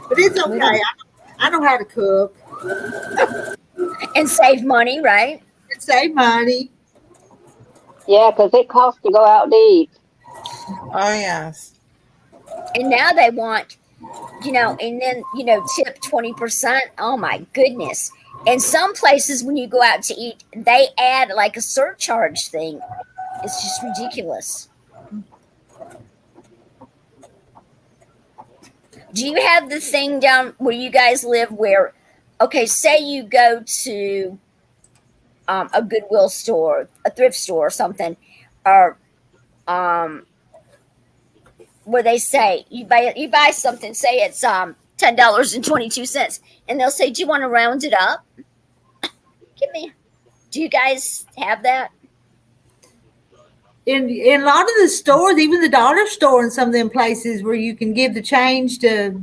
But it's okay. I know how to cook. And save money, right? And save money. Yeah, because it costs to go out to eat. Oh, yes. And now they want, and then, tip 20%. Oh, my goodness. And some places, when you go out to eat, they add like a surcharge thing. It's just ridiculous. Do you have the thing down where you guys live where, okay, say you go to a Goodwill store, a thrift store or something, or where they say you buy something, say it's $10.22, and they'll say, do you want to round it up? Do you guys have that? in a lot of the stores, even the dollar store and some of them places where you can give the change to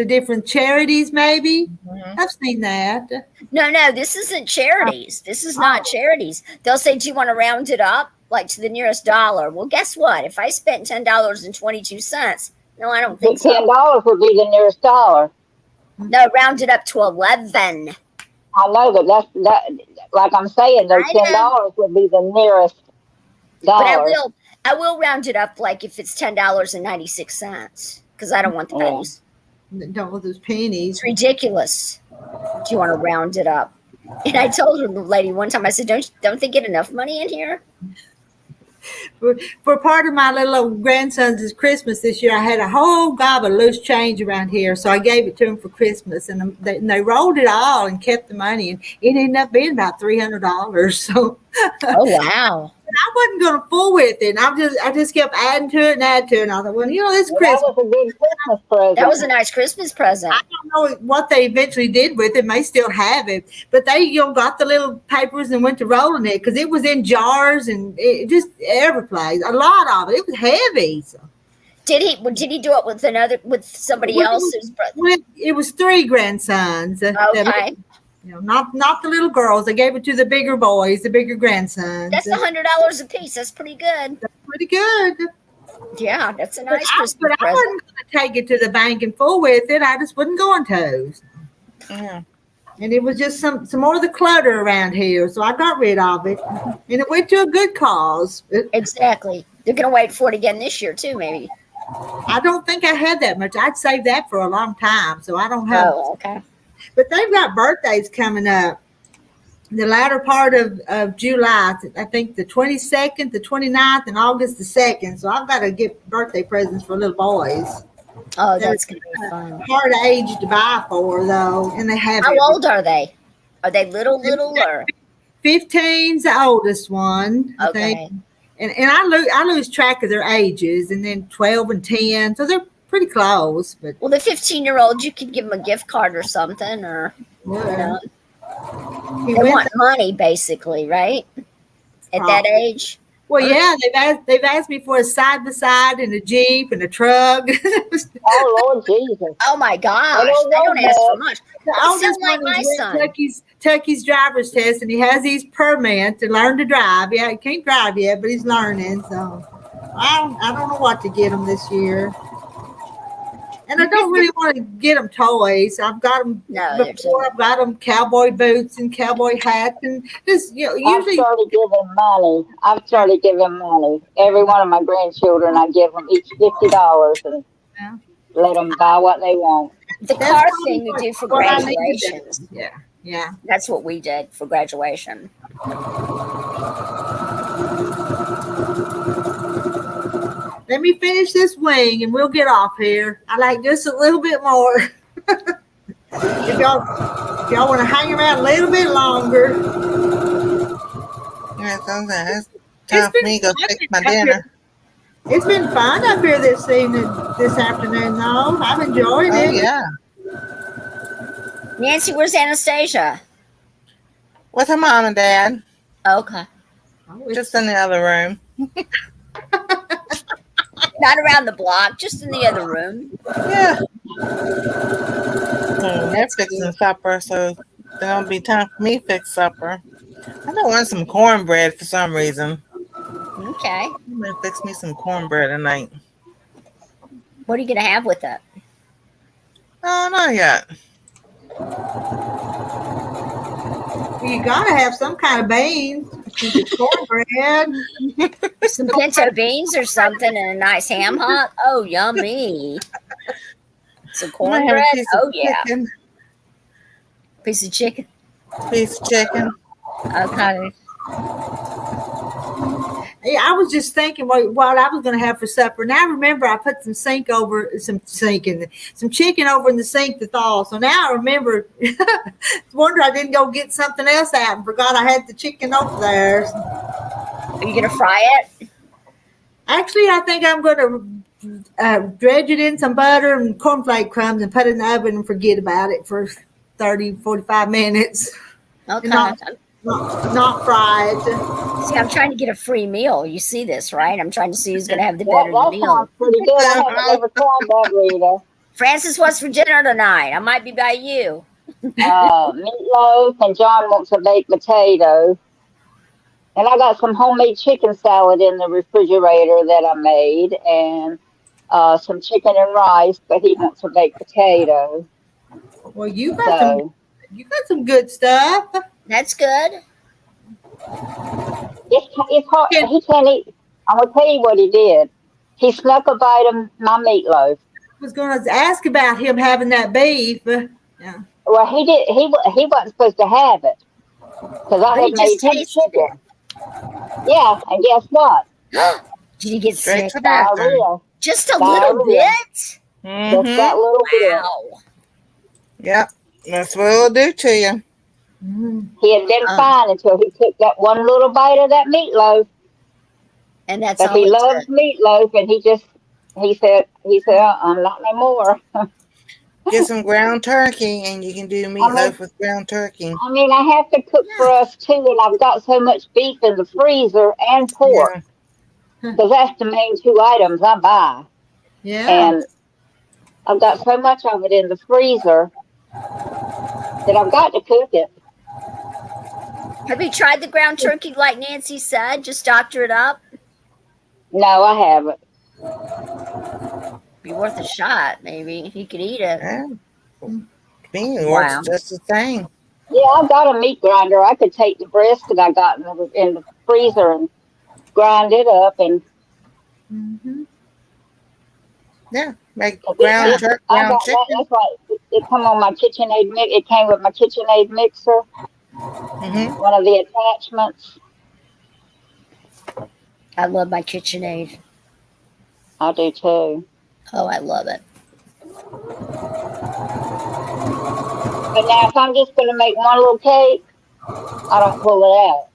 different charities, maybe. I've seen that. No, this isn't charities. This is not charities. They'll say, do you want to round it up like to the nearest dollar? Well, guess what? If I spent $10.22, no, I don't think so. $10 would be the nearest dollar. No, round it up to 11. I know, but that. Like I'm saying, those $10 would be the nearest dollar. But I will round it up like if it's $10.96 because I don't want the pennies. Don't want those pennies. It's ridiculous. Do you want to round it up? And I told the lady one time, I said, don't they get enough money in here? For part of my little grandson's Christmas this year, I had a whole gob of loose change around here, so I gave it to him for Christmas, and they rolled it all and kept the money, and it ended up being about $300. So, oh wow! I wasn't going to fool with it. I just kept adding to it and adding to it. And I thought, well, this Christmas. That was a good Christmas present. That was a nice Christmas present. I don't know what they eventually did with it. May still have it, but they got the little papers and went to rolling it because it was in jars and it just every place. A lot of it. It was heavy. So. Did he do it with somebody else's brother? It was 3 grandsons. Okay. Not the little girls. They gave it to the bigger boys, the bigger grandsons. That's $100 a piece. That's pretty good. That's pretty good. Yeah, that's a nice Christmas present. I wasn't going to take it to the bank and fool with it. I just wasn't going to. Yeah. And it was just some more of the clutter around here, so I got rid of it. And it went to a good cause. Exactly. They're going to wait for it again this year too, maybe. I don't think I had that much. I'd saved that for a long time, so I don't have. Oh, okay. But they've got birthdays coming up. The latter part of July, I think the 22nd, the 29th, and August the 2nd. So I've got to get birthday presents for little boys. Oh, that's going to be fun. Hard age to buy for, though. And they have. How old are they? Are they little or? 15's the oldest one, I think. And I lose track of their ages, and then 12 and 10. So they're pretty close. But well, the 15-year-old, you could give them a gift card or something, or they want money, basically, right? At that age. Well, yeah, they've asked me for a side by side and a Jeep and a truck. Oh Lord Jesus! Oh my gosh! I don't ask for much. It sounds like my son. Tucky's driver's test, and he has his permit to learn to drive. Yeah, he can't drive yet, but he's learning. So I don't know what to get him this year. And I don't really want to get them toys. I've got them before. I've got them cowboy boots and cowboy hats, and just usually. I've started giving money. Every one of my grandchildren, I give them each $50 and let them buy what they want. The car thing you do for graduations. Yeah. That's what we did for graduation. Let me finish this wing and we'll get off here. I like just a little bit more. If y'all want to hang around a little bit longer. Yeah, it's time for me to go fix my dinner. It's been fun up here this afternoon, though. I've enjoyed it. Oh, yeah. Nancy, where's Anastasia? With her mom and dad. Okay. Just in the other room. Not around the block, just in the other room. Yeah. They're fixing supper, so there'll be time for me to fix supper. I don't want some cornbread for some reason. Okay. I'm going to fix me some cornbread tonight. What are you going to have with it? Oh, not yet. You got to have some kind of beans. Cornbread. Some pinto beans or something and a nice ham hock. Oh, yummy. Some cornbread. Oh, yeah. Chicken. Piece of chicken. Piece of chicken. Okay. Yeah, I was just thinking what I was going to have for supper. Now I remember I put some chicken over in the sink to thaw. So now I remember. Wonder I didn't go get something else out and forgot I had the chicken over there. Are you going to fry it? Actually, I think I'm going to dredge it in some butter and cornflake crumbs and put it in the oven and forget about it for 30, 45 minutes. Okay. not fry it. See, I'm trying to get a free meal. You see this, right? I'm trying to see who's going to have the That, better that meal. sounds pretty good. I haven't never tried that, Rita. Francis, what's for dinner tonight? I might be by you. Meatloaf, and John wants a baked potato. And I got some homemade chicken salad in the refrigerator that I made, and some chicken and rice, but he wants a baked potato. Well, you So got some good stuff. That's good. it's hard. He can't eat. I'm gonna tell you what he did. He snuck a bite of my meatloaf. I was going to ask about him having that beef. Yeah. Well, he did. He wasn't supposed to have it because I But he had made just him tasted it. chicken. Yeah, and guess what? Did you get Straight sick? to that. Diarrhea. Just a little Diarrhea. bit? Just Mm-hmm. that little bit. Wow. Yep. That's what it'll do to you. He had been fine until he took that one little bite of that meatloaf. And that's But all he it loves took. meatloaf, and he said, not no more. Get some ground turkey, and you can do meatloaf with ground turkey. I mean, I have to cook for us too, and I've got so much beef in the freezer and pork. Yeah. Because that's the main two items I buy. Yeah. And I've got so much of it in the freezer that I've got to cook it. Have you tried the ground turkey like Nancy said? Just doctor it up? No, I haven't. Be worth a shot, maybe. He could eat it. Yeah. Bean works just the same. Yeah, I've got a meat grinder. I could take the breast that I got in the freezer and grind it up. And Yeah, make ground chicken. That's right. It come on my KitchenAid mix. It came with my KitchenAid mixer. Mm-hmm. One of the attachments. I love my KitchenAid. I do too. Oh, I love it. But now, if I'm just going to make one little cake, I don't pull it out.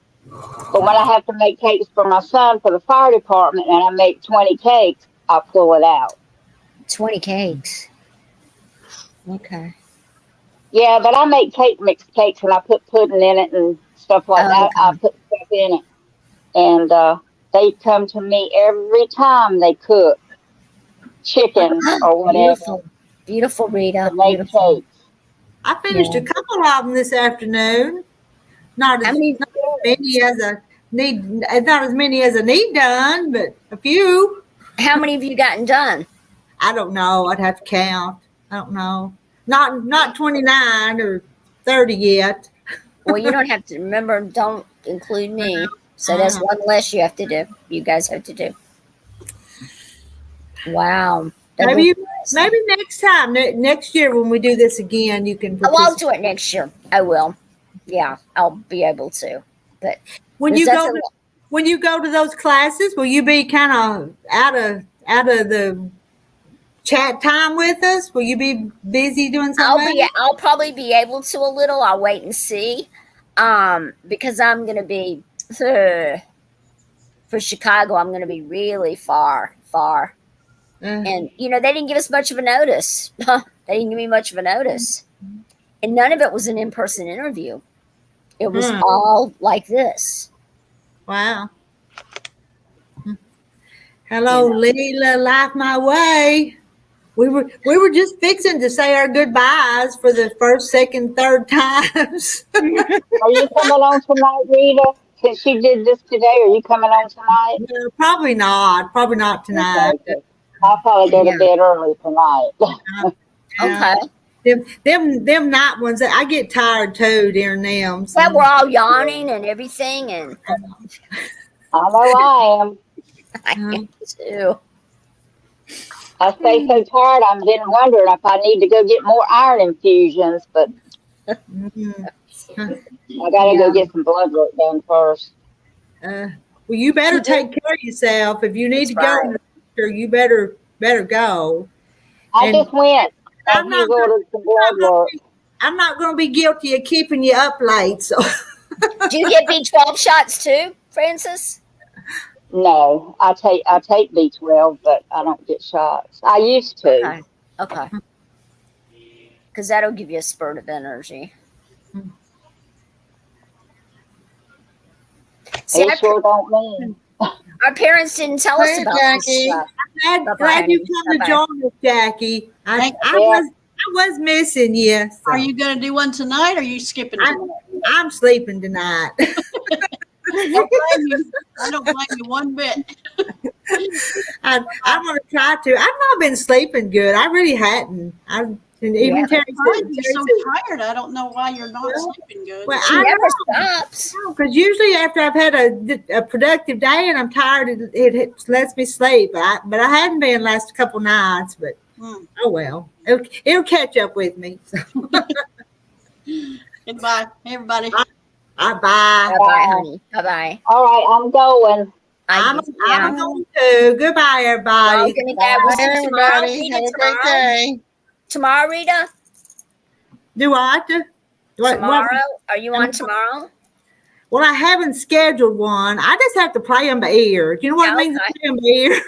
But when I have to make cakes for my son for the fire department, and I make 20 cakes, I'll pull it out. 20 cakes. Okay. Yeah, but I make cake mix cakes, and I put pudding in it and stuff like that. Okay. I put stuff in it. And they come to me every time they cook chicken or whatever. Beautiful. Beautiful, Rita. To make Beautiful. cakes. I finished a couple of them this afternoon. Not as many as I need. Not as many as I need done, but a few. How many have you gotten done? I don't know. I'd have to count. I don't know. Not 29 or 30 yet. Well, you don't have to remember. Don't include me. So that's one less you have to do. You guys have to do. Wow. Maybe next time, next year when we do this again, you can. Oh, I'll do it next year. I will. Yeah, I'll be able to. But when you go to those classes, will you be kind of out of the chat time with us? Will you be busy doing something? I'll probably be able to a little. I'll wait and see. Because I'm gonna be for Chicago. I'm gonna be really far. And they didn't give us much of a notice. They didn't give me much of a notice, and none of it was an in-person interview. It was all like this. Wow. Hello, Leela, Life My Way. We were just fixing to say our goodbyes for the first, second, third times. Are you coming on tonight, Rita? Since you did this today, are you coming on tonight? No, probably not. Probably not tonight. Okay. I'll probably go to bed early tonight. Okay. Them night ones, I get tired too during them. So. Yeah, we're all yawning and everything, and I know I am. I am too. I stay so tired, I've been wondering if I need to go get more iron infusions, but I gotta go get some blood work done first. Well, you better take care of yourself. If you need to go to the doctor, you better go. I just went. I'm not going to be guilty of keeping you up late. So, do you get B12 shots too, Francis? No, I take B12, but I don't get shots. I used to. Okay. Because that'll give you a spurt of energy. See, It sure don't mean. our parents didn't tell us Hey, about this Jackie. stuff. Bye-bye, Glad you honey. come to Bye-bye. join us, Jackie. Thank Yeah. I was missing you. So. Are you going to do one tonight or are you skipping tonight? I'm sleeping tonight. Don't blame you. I don't blame you one bit. I'm gonna try to. I've not been sleeping good. I really hadn't. And even Yeah. Terry Why said, are you so tired? I don't know why you're not sleeping good. well, She I never know. stops. Because usually after I've had a productive day and I'm tired, it lets me sleep. But I hadn't been last couple nights. But oh well, it'll catch up with me. So. Goodbye, everybody. Bye. Bye-bye, honey. Bye-bye. All right, I'm going. I'm Yeah. going to. Goodbye, We're all everybody. gonna Bye, we'll see you tomorrow. everybody. Rita, Have a great day. Tomorrow, Rita? Do what? Tomorrow? Are you on tomorrow? Well, I haven't scheduled one. I just have to play them by ear. You know what it means to play them by ear?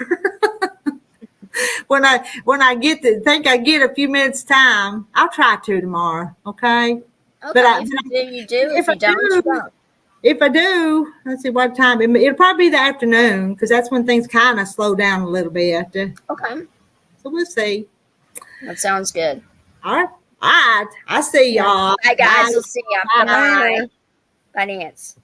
when I think I get a few minutes time, I'll try to tomorrow. Okay. Okay, if you do, you do. If you don't, you don't. If I do, let's see what time. It'll probably be the afternoon because that's when things kind of slow down a little bit. Okay. So we'll see. That sounds good. All right. All right. I see y'all. Bye, guys. Bye. We'll see you. Bye. Bye-bye. Bye, Nance.